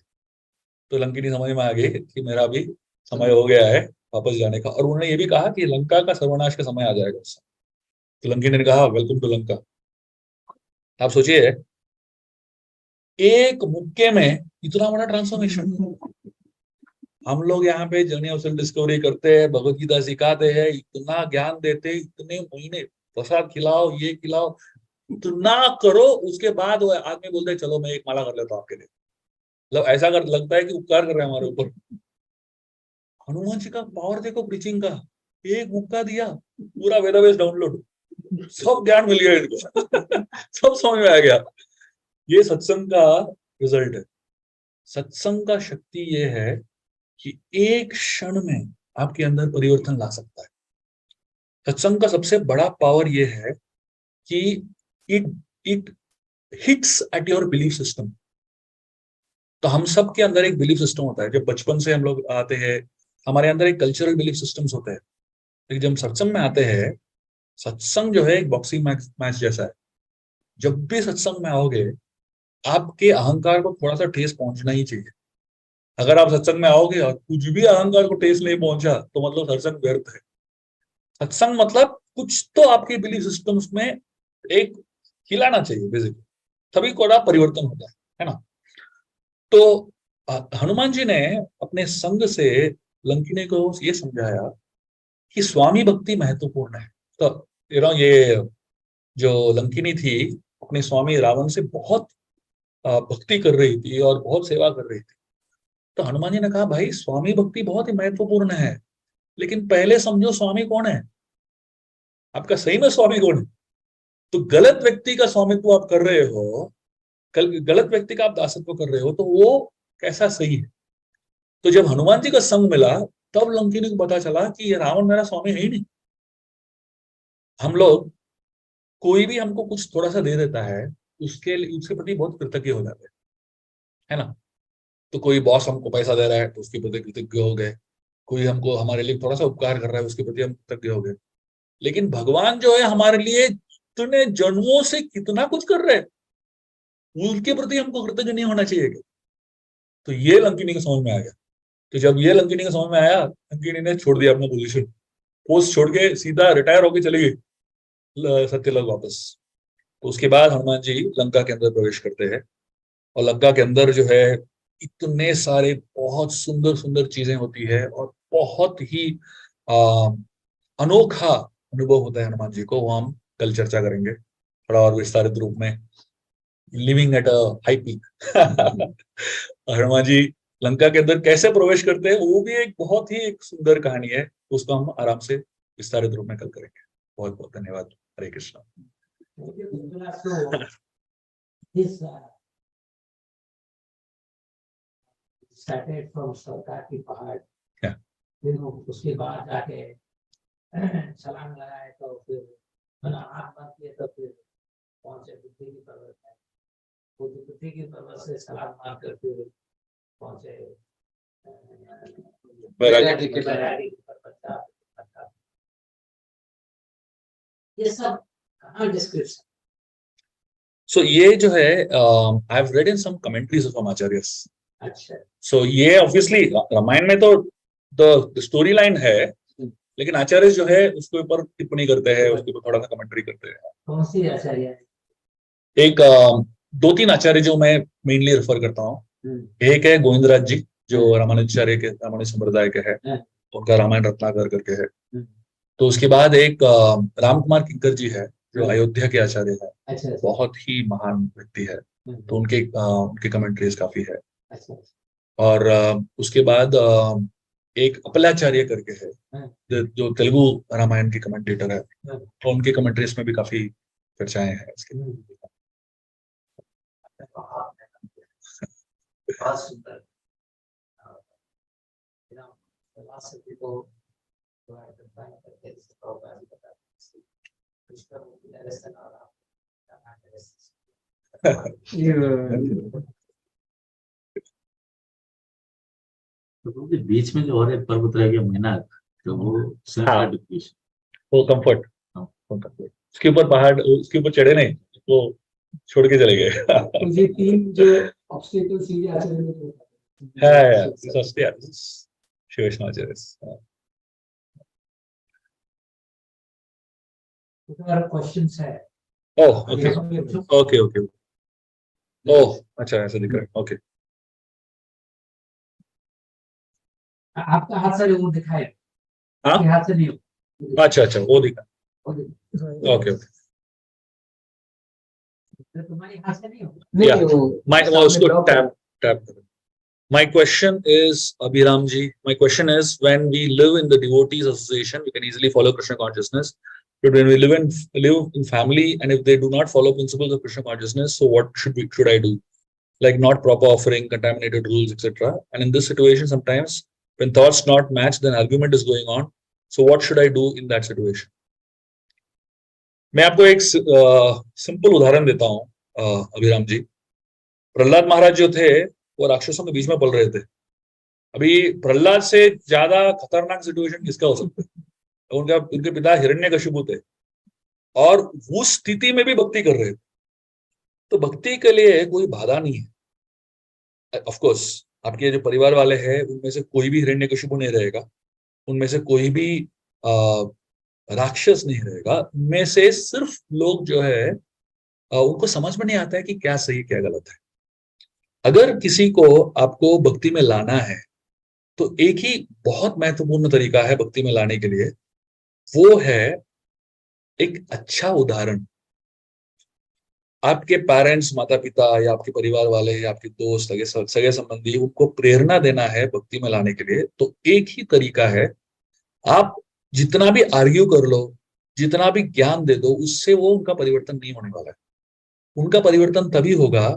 तो लंकिनी समझ में आ गई कि मेरा भी समय हो गया है वापस जाने का। और उन्होंने ये भी कहा कि लंका का सर्वनाश का समय आ जाएगा उस समय। तो लंकिनी ने कहा, वेलकम टू लंका। आप सोचिए, एक मुक्के में इतना बड़ा ट्रांसफॉर्मेशन। हम लोग यहाँ पे जर्नी ऑफ सेल्फ डिस्कवरी करते हैं, भगवत गीता सिखाते हैं, इतना ज्ञान देते हैं, इतने महीने प्रसाद खिलाओ, ये खिलाओ, इतना करो, उसके बाद वो आदमी बोलते हैं चलो मैं एक माला कर लेता हूँ आपके लिए। मतलब ऐसा कर लगता है कि उपकार कर रहे हैं हमारे ऊपर। हनुमान जी का पावर देखो प्रीचिंग का, एक मुक्का दिया, पूरा वेदावेस डाउनलोड, सब ज्ञान मिल गया इनको। सब समझ में आ गया। ये सत्संग का रिजल्ट है। सत्संग का शक्ति ये है कि एक क्षण में आपके अंदर परिवर्तन ला सकता है। सत्संग का सबसे बड़ा पावर ये है कि it it hits at your belief system. तो हम सब के अंदर एक बिलीफ सिस्टम होता है। जब बचपन से हम लोग आते हैं, हमारे अंदर एक कल्चरल बिलीफ सिस्टम्स होते हैं। लेकिन जब हम सत्संग में आते हैं, सत्संग जो है एक बॉक्सिंग मैच जैसा है। जब भी सत्संग में आओगे, आपके अहंकार को थोड़ा सा ठेस पहुंचना ही चाहिए। अगर आप सत्संग में आओगे और कुछ भी अहंकार को ठेस नहीं पहुंचा, तो मतलब सत्संग व्यर्थ है। सत्संग मतलब कुछ तो आपके बिलीफ सिस्टम्स में एक हिलाना चाहिए बेसिकली, तभी थोड़ा परिवर्तन होता है ना। तो हनुमान जी ने अपने संग से लंकिनी को ये समझाया कि स्वामी भक्ति महत्वपूर्ण है। तो ये जो लंकिनी थी, अपने स्वामी रावण से बहुत भक्ति कर रही थी और बहुत सेवा कर रही थी। तो हनुमान जी ने कहा भाई स्वामी भक्ति बहुत ही महत्वपूर्ण है, लेकिन पहले समझो स्वामी कौन है, आपका सही में स्वामी कौन है। तो गलत व्यक्ति का स्वामित्व आप कर रहे हो, गलत व्यक्ति का आप दासत्व कर रहे हो, तो वो कैसा सही है। तो जब हनुमान जी का संग मिला, तब लंकिनी को पता चला कि ये रावण मेरा स्वामी है ही नहीं। हम लोग, कोई भी हमको कुछ थोड़ा सा दे देता है, उसके प्रति बहुत कृतज्ञ हो जाते हैं, है ना। तो कोई बॉस हमको पैसा दे रहा है तो उसके प्रति कृतज्ञ हो गए। कोई हमको हमारे लिए थोड़ा सा उपकार कर रहा है, उसके प्रति हम कृतज्ञ हो गए। लेकिन भगवान जो है हमारे लिए इतने जन्मों से कितना कुछ कर रहे हैं, उनके प्रति हमको कृतज्ञ नहीं होना चाहिए क्या? तो ये लंकिनी को समझ में आ गया। तो जब ये लंकिनी को समझ में आया, लंकिनी ने छोड़ दिया अपना पोजीशन, पोस्ट छोड़ के सीधा रिटायर होके चली गई सत्यलोक वापस। तो उसके बाद हनुमान जी लंका के अंदर प्रवेश करते हैं। और लंका के अंदर जो है, इतने सारे बहुत सुंदर सुंदर चीजें होती है, और बहुत ही आ, अनोखा अनुभव होता है हनुमान जी को। वो हम कल चर्चा करेंगे थोड़ा और विस्तारित रूप में, living at a high peak. Hanuman ji Lanka के अंदर कैसे प्रवेश करते हैं, वो भी एक बहुत ही एक सुंदर कहानी है। उसको हम आराम से विस्तारित रूप में कल करेंगे। बहुत बहुत धन्यवाद। हरे कृष्णा। स्टार्टेड फ्रॉम सरकार की पहाड़, Yeah. फिर उसके बाद जाके छलांग लगाए, तो फिर हाथ बंद किए, तो फिर पहुंचे बुद्धि की पर्वत है। बुद्धि की पर्वत से छलांग मारकर फिर पहुंचे बैरागी की पर्वत का। ये सब कहाँ डिस्क्रिप्शन। सो ये जो है, I have read in some commentaries of acharyas. अच्छा, सो ये ऑब्वियसली रामायण में तो द स्टोरी लाइन है, लेकिन आचार्य जो है उसके ऊपर टिप्पणी करते हैं, उसके ऊपर थोड़ा सा कमेंट्री करते हैं। कौन सी आचार्य है? एक दो तीन आचार्य जो मैं मेनली रेफर करता हूँ। एक है गोविंदराज जी, जो रामानुजाचार्य के, रामानुज संप्रदाय के है। उनका रामायण रत्नाकर करके है। तो उसके बाद एक राम कुमार किंकर जी है, जो अयोध्या के आचार्य है। अच्छा, बहुत ही महान व्यक्ति है। तो उनके कमेंट्रीज काफी है। अच्छा, और उसके बाद एक अपलाचार्य करके है, जो तेलुगु रामायण के कमेंटेटर है। तो उनके कमेंट्रीज में भी काफी चर्चाएं हैं इसके। बहुत सुंदर। फिलॉसफी को तो बीच में जो और एक पर्वत रह गया मेनाक, तो वो हाँ, वो कंफर्ट, उसके ऊपर पहाड़, उसके ऊपर चढ़े नहीं, वो छोड़ के चले गए। तो ये तीन जो ऑब्स्टेकल्स ये आचार्य में जो है शिवेशनाचार्य। क्वेश्चंस है। Oh okay okay okay. Oh अच्छा, ऐसा दिख रहा है। ओके। आपका हाथ से वो दिखाए, हाँ आपके हाथ से नहीं हो। अच्छा अच्छा वो दिखा वो देखो। ओके ओके तो तुम्हारे हाथ से नहीं हो। Yeah. नहीं वो मैं सामने उसको block है। टैप टैप करूँ. My question is, Abhiram ji, my question is, when we live in the devotees association, we can easily follow Krishna consciousness. But when we live in family, and if they do not follow principles of Krishna consciousness, so what should I do? Like not proper offering, contaminated rules, etc. And in this situation, sometimes when thoughts not match, then argument is going on. So what should I do in that situation? मैं आपको एक simple उदाहरण देता हूँ अभिराम जी. प्रहलाद महाराज जो थे वो राक्षसों के बीच में पल रहे थे. अभी प्रहलाद से ज्यादा खतरनाक सिचुएशन किसका हो सकता है? उनके पिता हिरण्यकशिपु थे और उस स्थिति में भी भक्ति कर रहे थे. तो भक्ति के लिए कोई बाधा नहीं है. ऑफ कोर्स आपके जो परिवार वाले हैं उनमें से कोई भी हिरण्यकशिपु नहीं रहेगा, उनमें से कोई भी राक्षस नहीं रहेगा. उनमें से सिर्फ लोग जो है उनको समझ में नहीं आता है कि क्या सही क्या गलत है. अगर किसी को आपको भक्ति में लाना है तो एक ही बहुत महत्वपूर्ण तरीका है भक्ति में लाने के लिए, वो है एक अच्छा उदाहरण. आपके पेरेंट्स, माता पिता या आपके परिवार वाले या आपके दोस्त, सगे संबंधी, उनको प्रेरणा देना है भक्ति में लाने के लिए, तो एक ही तरीका है. आप जितना भी आर्ग्यू कर लो, जितना भी ज्ञान दे दो, उससे वो उनका परिवर्तन नहीं होने वाला है. उनका परिवर्तन तभी होगा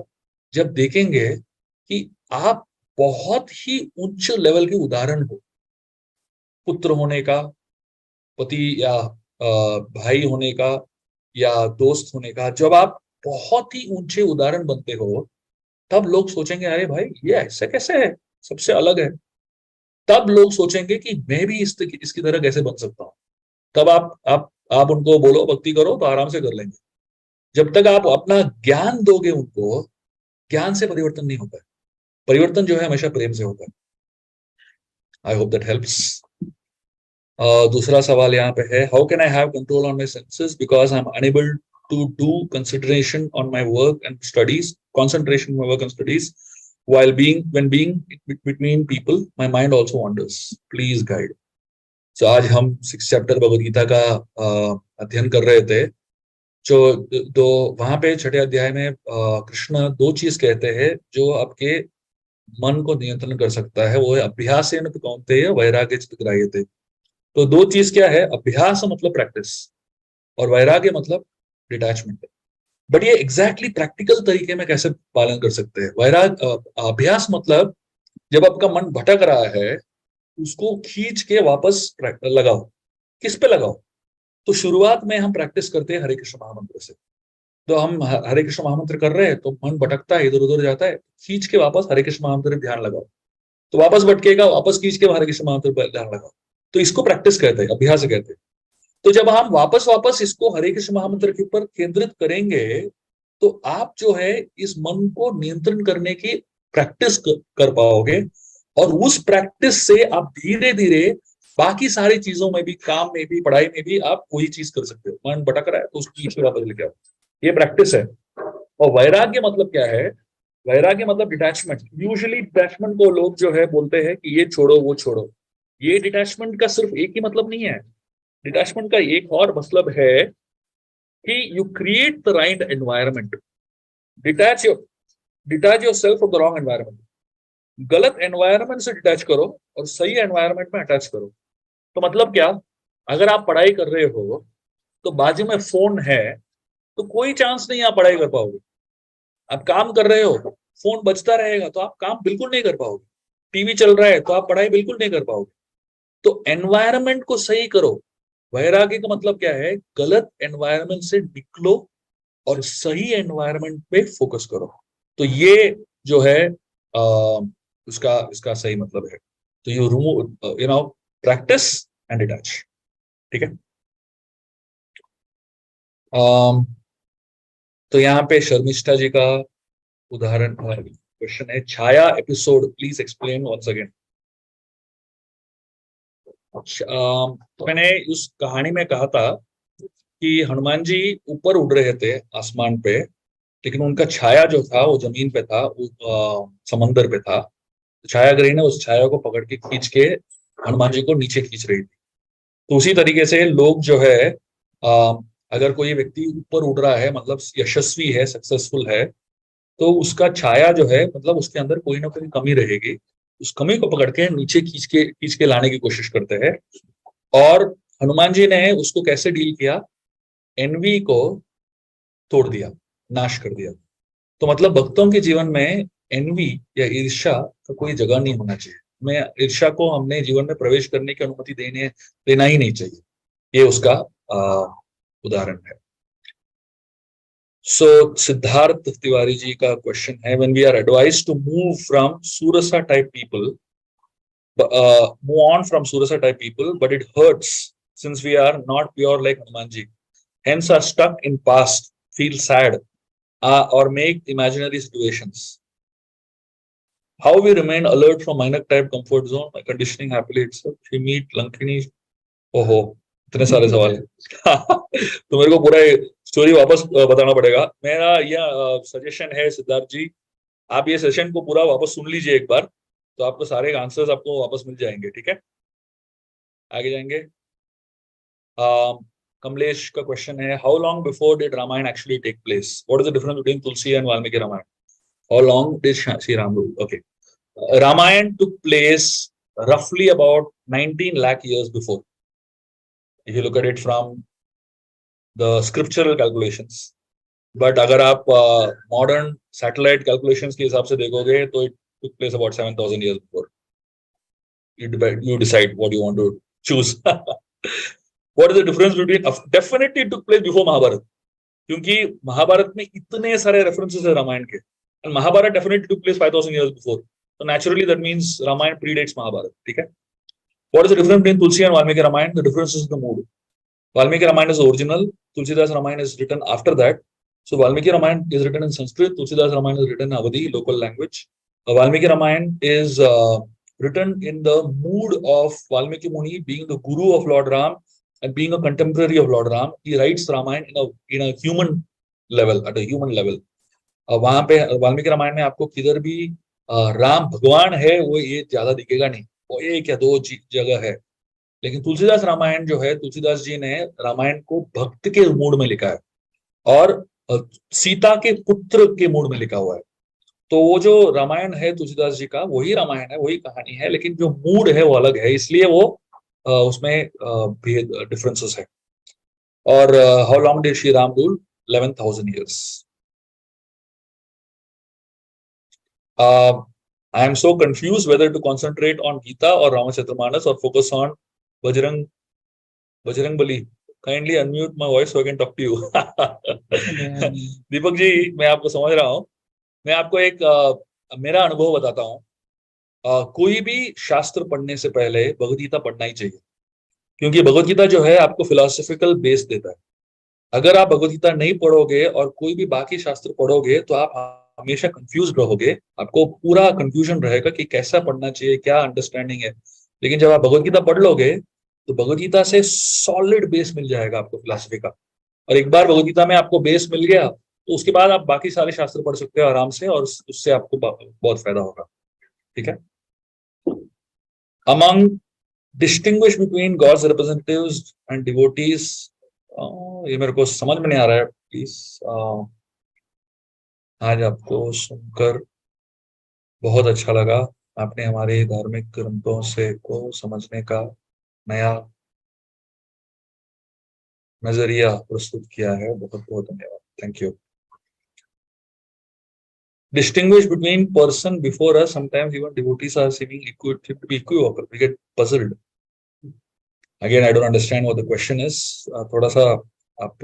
जब देखेंगे कि आप बहुत ही उच्च लेवल के उदाहरण हो. पुत्र होने का, पति या भाई होने का या दोस्त होने का, जब आप बहुत ही ऊंचे उदाहरण बनते हो तब लोग सोचेंगे अरे भाई ये ऐसा कैसे है, सबसे अलग है. तब लोग सोचेंगे कि मैं भी इसकी तरह कैसे बन सकता हूँ. तब आप उनको बोलो भक्ति करो तो आराम से कर लेंगे. जब तक आप अपना ज्ञान दोगे उनको, ज्ञान से परिवर्तन नहीं होता है. परिवर्तन जो है हमेशा प्रेम से होता है. I hope that helps. दूसरा सवाल यहाँ पे है, how can I have control on my senses because I am unable to do consideration on my work and studies, concentration on my work and studies when being between people, my mind also wanders. Please guide. So आज हम 6th chapter Bhagavad Gita का अध्ययन कर रहे थे. जो दो वहां पे 6ठे अध्याय में कृष्ण दो चीज कहते हैं जो आपके मन को नियंत्रण कर सकता है. वो है अभ्यासेन तु कौन्तेय वैराग्य चित्त ग्राह्यते. तो दो चीज क्या है? अभ्यास मतलब प्रैक्टिस और वैराग्य मतलब डिटैचमेंट. बट ये एग्जैक्टली प्रैक्टिकल तरीके में कैसे पालन कर सकते हैं? अभ्यास मतलब जब आपका मन भटक रहा है उसको खींच के वापस लगाओ. किस पे लगाओ? तो शुरुआत में हम प्रैक्टिस करते हैं हरे कृष्ण महामंत्र से. तो हम हरे कृष्ण महामंत्र कर रहे हैं तो मन भटकता है, इधर उधर जाता है, खींच के वापस हरे कृष्ण महामंत्र ध्यान लगाओ. तो वापस भटकेगा, वापस खींच के हरे कृष्ण महामंत्र ध्यान लगाओ. तो इसको प्रैक्टिस कहते हैं, अभ्यास कहते हैं. तो जब हम वापस इसको हरे कृष्ण महामंत्र के ऊपर केंद्रित करेंगे तो आप जो है इस मन को नियंत्रण करने की प्रैक्टिस कर पाओगे. और उस प्रैक्टिस से आप धीरे धीरे बाकी सारी चीजों में भी, काम में भी, पढ़ाई में भी आप वही चीज कर सकते हो. मन भटक रहा है तो उसको पीछे वापस लेके आओ. ये प्रैक्टिस है. और वैराग्य मतलब क्या है? वैराग्य मतलब डिटैचमेंट. यूजुअली डिटैचमेंट को लोग जो है बोलते हैं कि ये छोड़ो वो छोड़ो. ये डिटैचमेंट का सिर्फ एक ही मतलब नहीं है. डिटैचमेंट का एक और मतलब है कि you create the right environment. Detach yourself from the wrong environment. गलत एनवायरमेंट से डिटैच करो और सही एनवायरमेंट में अटैच करो. तो मतलब क्या? अगर आप पढ़ाई कर रहे हो तो बाजू में फोन है तो कोई चांस नहीं आप पढ़ाई कर पाओगे. आप काम कर रहे हो, फोन बजता रहेगा तो आप काम बिल्कुल नहीं कर पाओगे. टीवी चल रहा है तो आप पढ़ाई बिल्कुल नहीं कर पाओगे. तो एनवायरमेंट को सही करो. वैराग्य का मतलब क्या है? गलत एनवायरमेंट से निकलो और सही एनवायरमेंट पे फोकस करो. तो ये जो है इसका सही मतलब है. तो you remove, practice and detach. ठीक है. तो यहाँ पे शर्मिष्ठा जी का उदाहरण क्वेश्चन है, Chhaya episode please explain once again. तो मैंने उस कहानी में कहा था कि हनुमान जी ऊपर उड़ रहे थे आसमान पे, लेकिन उनका छाया जो था वो जमीन पे था, वो समंदर पे था. छायाग्रही ने उस छाया को पकड़ के खींच के हनुमान जी को नीचे खींच रही थी। तो उसी तरीके से लोग जो है अगर कोई व्यक्ति ऊपर उड़ रहा है, मतलब यशस्वी है, सक्सेसफुल है, तो उसका छाया जो है मतलब उसके अंदर कोई ना कोई कमी रहेगी, उस कमी को पकड़ के नीचे खींच के लाने की कोशिश करते हैं। और हनुमान जी ने उसको कैसे डील किया, एनवी को तोड़ दिया, नाश कर दिया। तो मतलब भक्तों के जीवन में एनवी या ईर्ष्या का कोई जगह नहीं होना चाहिए। मैं ईर्ष्या को हमने जीवन में प्रवेश करने की अनुमति देना ही नहीं चाहिए। ये उसका उदाहरण है। सो सिद्धार्थ तिवारी जी का क्वेश्चन है, when we are advised to move from Surasa type people, move on from Surasa type people, but it hurts since we are not pure like Hanumanji. Hence, are stuck in past, feel sad, or make imaginary situations. How we remain alert from minor type comfort zone by conditioning happily itself. We meet Lankini. ओहो, इतने सारे सवाल है। तो मेरे को पूरा story वापस बताना पड़ेगा। मेरा यह सजेशन है सिद्धार्थ जी, आप ये सेशन को पूरा वापस सुन लीजिए एक बार, तो आपको सारे आंसर्स आपको वापस मिल जाएंगे। ठीक है, आगे जाएंगे। कमलेश का क्वेश्चन है, how long before did Ramayana actually take place? What is the difference between Tulsi and Valmiki Ramayana? How long did Shri Ram rule? Okay, Ramayana took place roughly about 19 lakh years before, if you look at it from the scriptural calculations. But अगर आप modern satellite calculations के हिसाब से देखोगे तो it took place about 7,000 years before. You decide what you want to choose. What is the difference between? Definitely it took place before Mahabharata, क्योंकि महाभारत में इतने सारे references है रामायण के, and Mahabharata definitely took place 5,000 years before. So naturally that means Ramayana predates Mahabharata. ठीक है? What is the difference between Tulsi and Valmiki Ramayana? The difference is the mood. Valmiki Ramayana is original. Tulsidas Ramayana is written after that. So Valmiki Ramayana is written in Sanskrit. Tulsidas Ramayana is written in Awadhi, local language. Valmiki Ramayana is written in the mood of Valmiki Muni being the guru of Lord Ram and being a contemporary of Lord Ram. He writes Ramayana in a human level, at a human level. वहां पे वाल्मीकि रामायण में आपको किधर भी राम भगवान है वो ये ज्यादा दिखेगा नहीं, वो एक या दो जगह है। लेकिन तुलसीदास रामायण जो है, तुलसीदास जी ने रामायण को भक्त के मूड में लिखा है और सीता के पुत्र के मूड में लिखा हुआ है। तो वो जो रामायण है तुलसीदास जी का, वही रामायण है, वही कहानी है, लेकिन जो मूड है वो अलग है, इसलिए वो उसमें डिफरेंसेस है। और how long did Shri Ram rule? 11,000 years. I am so confused whether to concentrate on Gita or Ramacharita or focus on Bajrangbali. Kindly unmute my voice so I can talk to you. Deepak ji, मैं आपको समझ रहा हूँ। मैं आपको एक मेरा अनुभव बताता हूँ। कोई भी शास्त्र पढ़ने से पहले भगवद गीता पढ़ना ही चाहिए, क्योंकि भगवद गीता जो है आपको फिलोसॉफिकल बेस देता है। अगर आप भगवद गीता नहीं पढ़ोगे और कोई भी बाकी शास्त्र पढ़ोगे तो आप हमेशा कंफ्यूज रहोगे, आपको पूरा कंफ्यूजन रहेगा कि कैसा पढ़ना चाहिए, क्या अंडरस्टैंडिंग है। लेकिन जब आप भगवद गीता पढ़ लोगे तो भगवद गीता से सॉलिड बेस मिल जाएगा आपको फिलोसफी का। और एक बार भगवद गीता में आपको बेस मिल गया तो उसके बाद आप बाकी सारे शास्त्र पढ़ सकते हो आराम से, और उससे आपको बहुत फायदा होगा। ठीक है। Among distinguish between God's representatives and devotees, ये मेरे को समझ में नहीं आ रहा है, प्लीज। आज आपको सुनकर बहुत अच्छा लगा, आपने हमारे धार्मिक ग्रंथों से को समझने का नया नजरिया प्रस्तुत किया है। बहुत बहुत धन्यवाद, thank you. Distinguish between person before us, sometimes even devotees are seeming equivocal. We get puzzled. Again, I don't understand what the question is. थोड़ा सा आप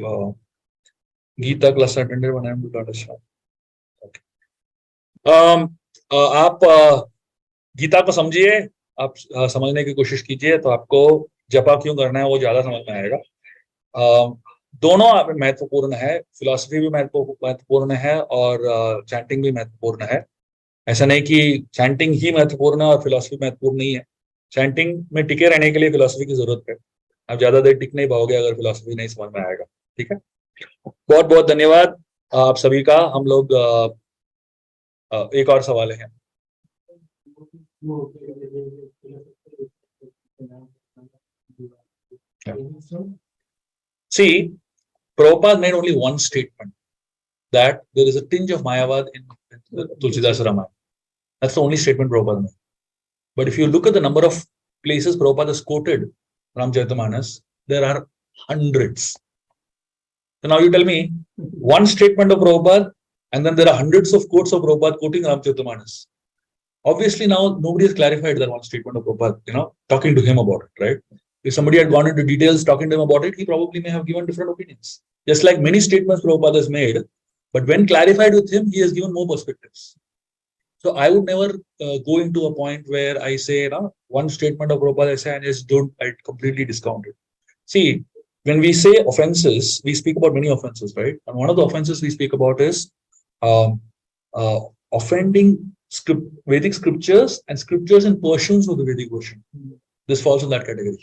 गीता क्लास अटेंडेड बनाए, मुझे अंडरस्टैंड। आप गीता को समझिए, आप समझने की कोशिश कीजिए, तो आपको जपा क्यों करना है वो ज्यादा समझ में आएगा। दोनों महत्वपूर्ण है, फिलॉसफी भी महत्वपूर्ण है और चैंटिंग भी महत्वपूर्ण है। ऐसा नहीं कि चैंटिंग ही महत्वपूर्ण है और फिलॉसफी महत्वपूर्ण नहीं है। चैंटिंग में टिके रहने के लिए फिलॉसफी की जरूरत है। आप ज्यादा देर टिक नहीं पाओगे अगर फिलॉसफी नहीं समझ में आएगा। ठीक है, बहुत बहुत धन्यवाद आप सभी का। हम लोग एक और सवाल है। See, Prabhupada made only one statement, that there is a tinge of Mayavad in the Tulsidas Ramayana. That's the only statement Prabhupada made. But if you look at the number of places Prabhupada has quoted Ramcharitamanas, there are hundreds. So now you tell me one statement of Prabhupada, and then there are hundreds of quotes of Prabhupada quoting Ramcharitamanas. Obviously, now nobody has clarified that one statement of Prabhupada, talking to him about it, right? If somebody had gone into details talking to him about it, he probably may have given different opinions. Just like many statements Prabhupada has made, but when clarified with him, he has given more perspectives. So I would never go into a point where I say, one statement of Prabhupada I say, and I completely discount it. See, when we say offenses, we speak about many offenses, right? And one of the offenses we speak about is offending Vedic scriptures and scriptures in portions of the Vedic version. This falls in that category.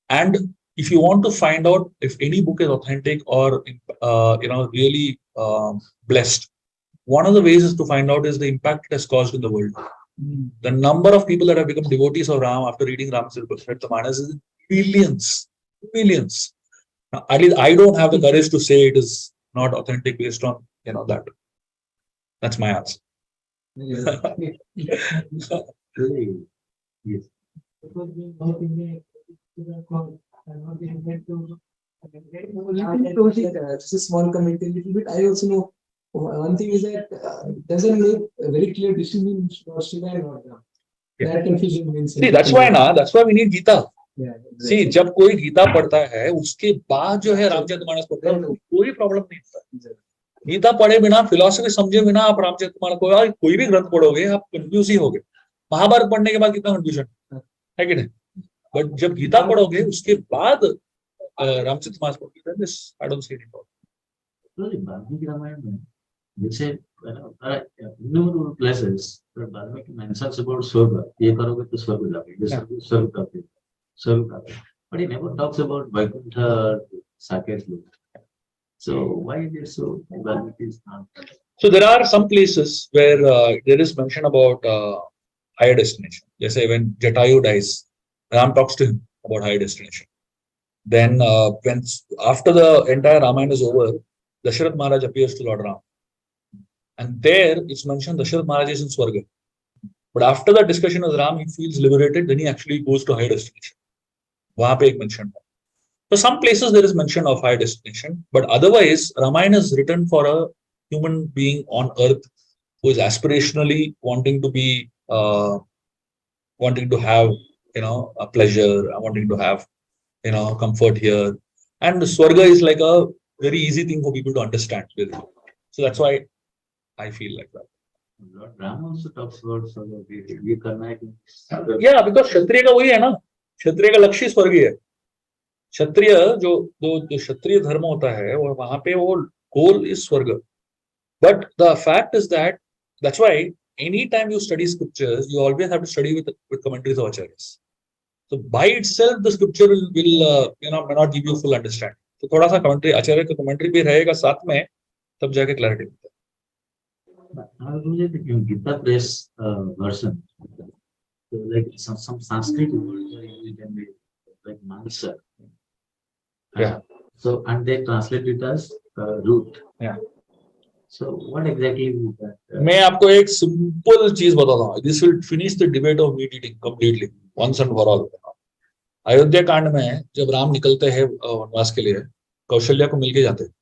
And if you want to find out if any book is authentic or really blessed, one of the ways is to find out is the impact it has caused in the world. The number of people that have become devotees of Ram after reading Ramcharitamanas is millions. Now, at least I don't have the courage to say it is not authentic based on that. That's my answer. Really, yes. Just a small comment, a little bit. I also know one thing is that it doesn't make a very clear distinction between and Ram. That confusion means. See, that's why we need Gita. Yeah, See, जब कोई गीता पढ़ता है उसके बाद जो है रामचरितमानस पढ़ता है कोई प्रॉब्लम नहीं होता. गीता पढ़े बिना, फिलॉसफी समझे बिना आप रामचरितमानस कोई भी ग्रंथ पढ़ोगे आप कंफ्यूज ही होगे. महाभारत पढ़ने के बाद कितना कंफ्यूजन है कि नहीं? बट जब गीता पढ़ोगे उसके बाद रामचरितमानस पढ़ोगे, this I don't see any problem. Valmiki Ramayana में जैसे innumerable places where Valmiki mentions about Swarga. ये करोगे तो स्वर्ग जाओगे, स्वर्ग जाते. But he never talks about Vaikuntha, Saket. So why is it so Valmiki is not? So there are some places where there is mention about higher destination. Just when Jatayu dies, Ram talks to him about higher destination. Then when after the entire Ramayana is over, Dasharath Maharaj appears to Lord Ram. And there it's mentioned Dasharath Maharaj is in Swarga. But after the discussion with Ram, he feels liberated, then he actually goes to higher destination. Wahan pe ek mention. So some places there is mention of higher destination, but otherwise Ramayana is written for a human being on earth who is aspirationally wanting to be, wanting to have, a pleasure, wanting to have, comfort here. And Swarga is like a very easy thing for people to understand. So that's why I feel like that. Lord Ram also talks about Swarga. Yeah, because Kshatriya का वही है ना, क्षत्रिय का लक्ष्य स्वर्ग है. क्षत्रिय जो क्षत्रिय धर्म होता है वो वहां पे वो goal is स्वर्ग. But the fact is that that's why anytime you study scriptures, you always have to study with commentaries of acharyas. So by itself, the scripture will may not give you full understanding. तो थोड़ा सा commentary आचार्य का commentary भी रहेगा साथ में, तब जाके clarity मिलता है. In Gita Press version, so like some Sanskrit words are used in the like Mansa. Yeah. So and they translate it as root. Yeah. So what exactly is that? मैं आपको एक simple चीज बताता हूँ. This will finish the debate of meat eating completely, once and for all. Ayodhya कांड में जब राम निकलते हैं वनवास के लिए, कौशल्या को मिलके जाते हैं.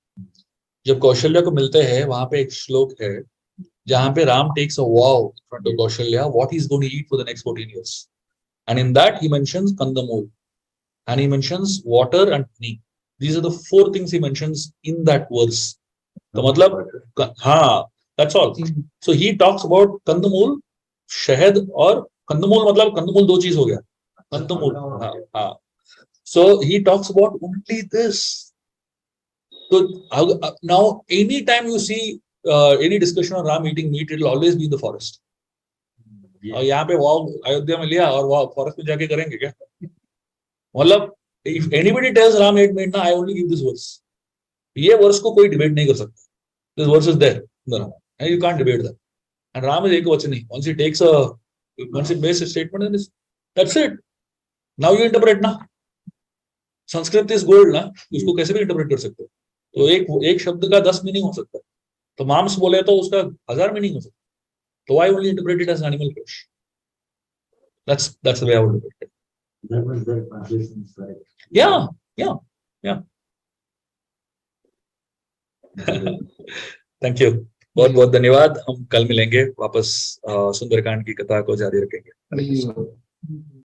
जब कौशल्या को मिलते हैं वहां पे एक श्लोक है जहां पे Ram takes a vow in front of Kaushalya what he's going to eat for the next 14 years. And in that he mentions Kandamul and he mentions water and honey. These are the 4 things he mentions in that verse. तो मतलब हाँ, that's all. So he talks about Kandamul, शहद और Kandamul मतलब Kandamul 2 चीज हो गया. Kandamul. हाँ. So he talks about only this. So now anytime you see any discussion on Ram eating meat, it will always be in the forest. और यहाँ पे वाव अयोध्या में लिया और वाव फॉरेस्ट में जाके करेंगे क्या? मतलब if anybody tells Ram ate meat, ना I only give this verse. ये वर्स को कोई डिबेट नहीं कर सकता. This verse is there. No, you can't debate that. And Ram is ekvachani. Once he takes a once it makes a statement, then that's it. Now you interpret ना. Sanskrit is gold ना, उसको कैसे भी interpret कर सकते हो. तो एक शब्द का 10 मीनिंग हो सकता है. तो मांस बोले तो उसका 1000 मीनिंग हो सकता है. तो why only interpret it as animal flesh? That's the way I would look at it. That was their translation is correct. Yeah. Thank you. बहुत बहुत धन्यवाद. हम कल मिलेंगे वापस सुंदरकांड की कथा को जारी रखेंगे. Thank you.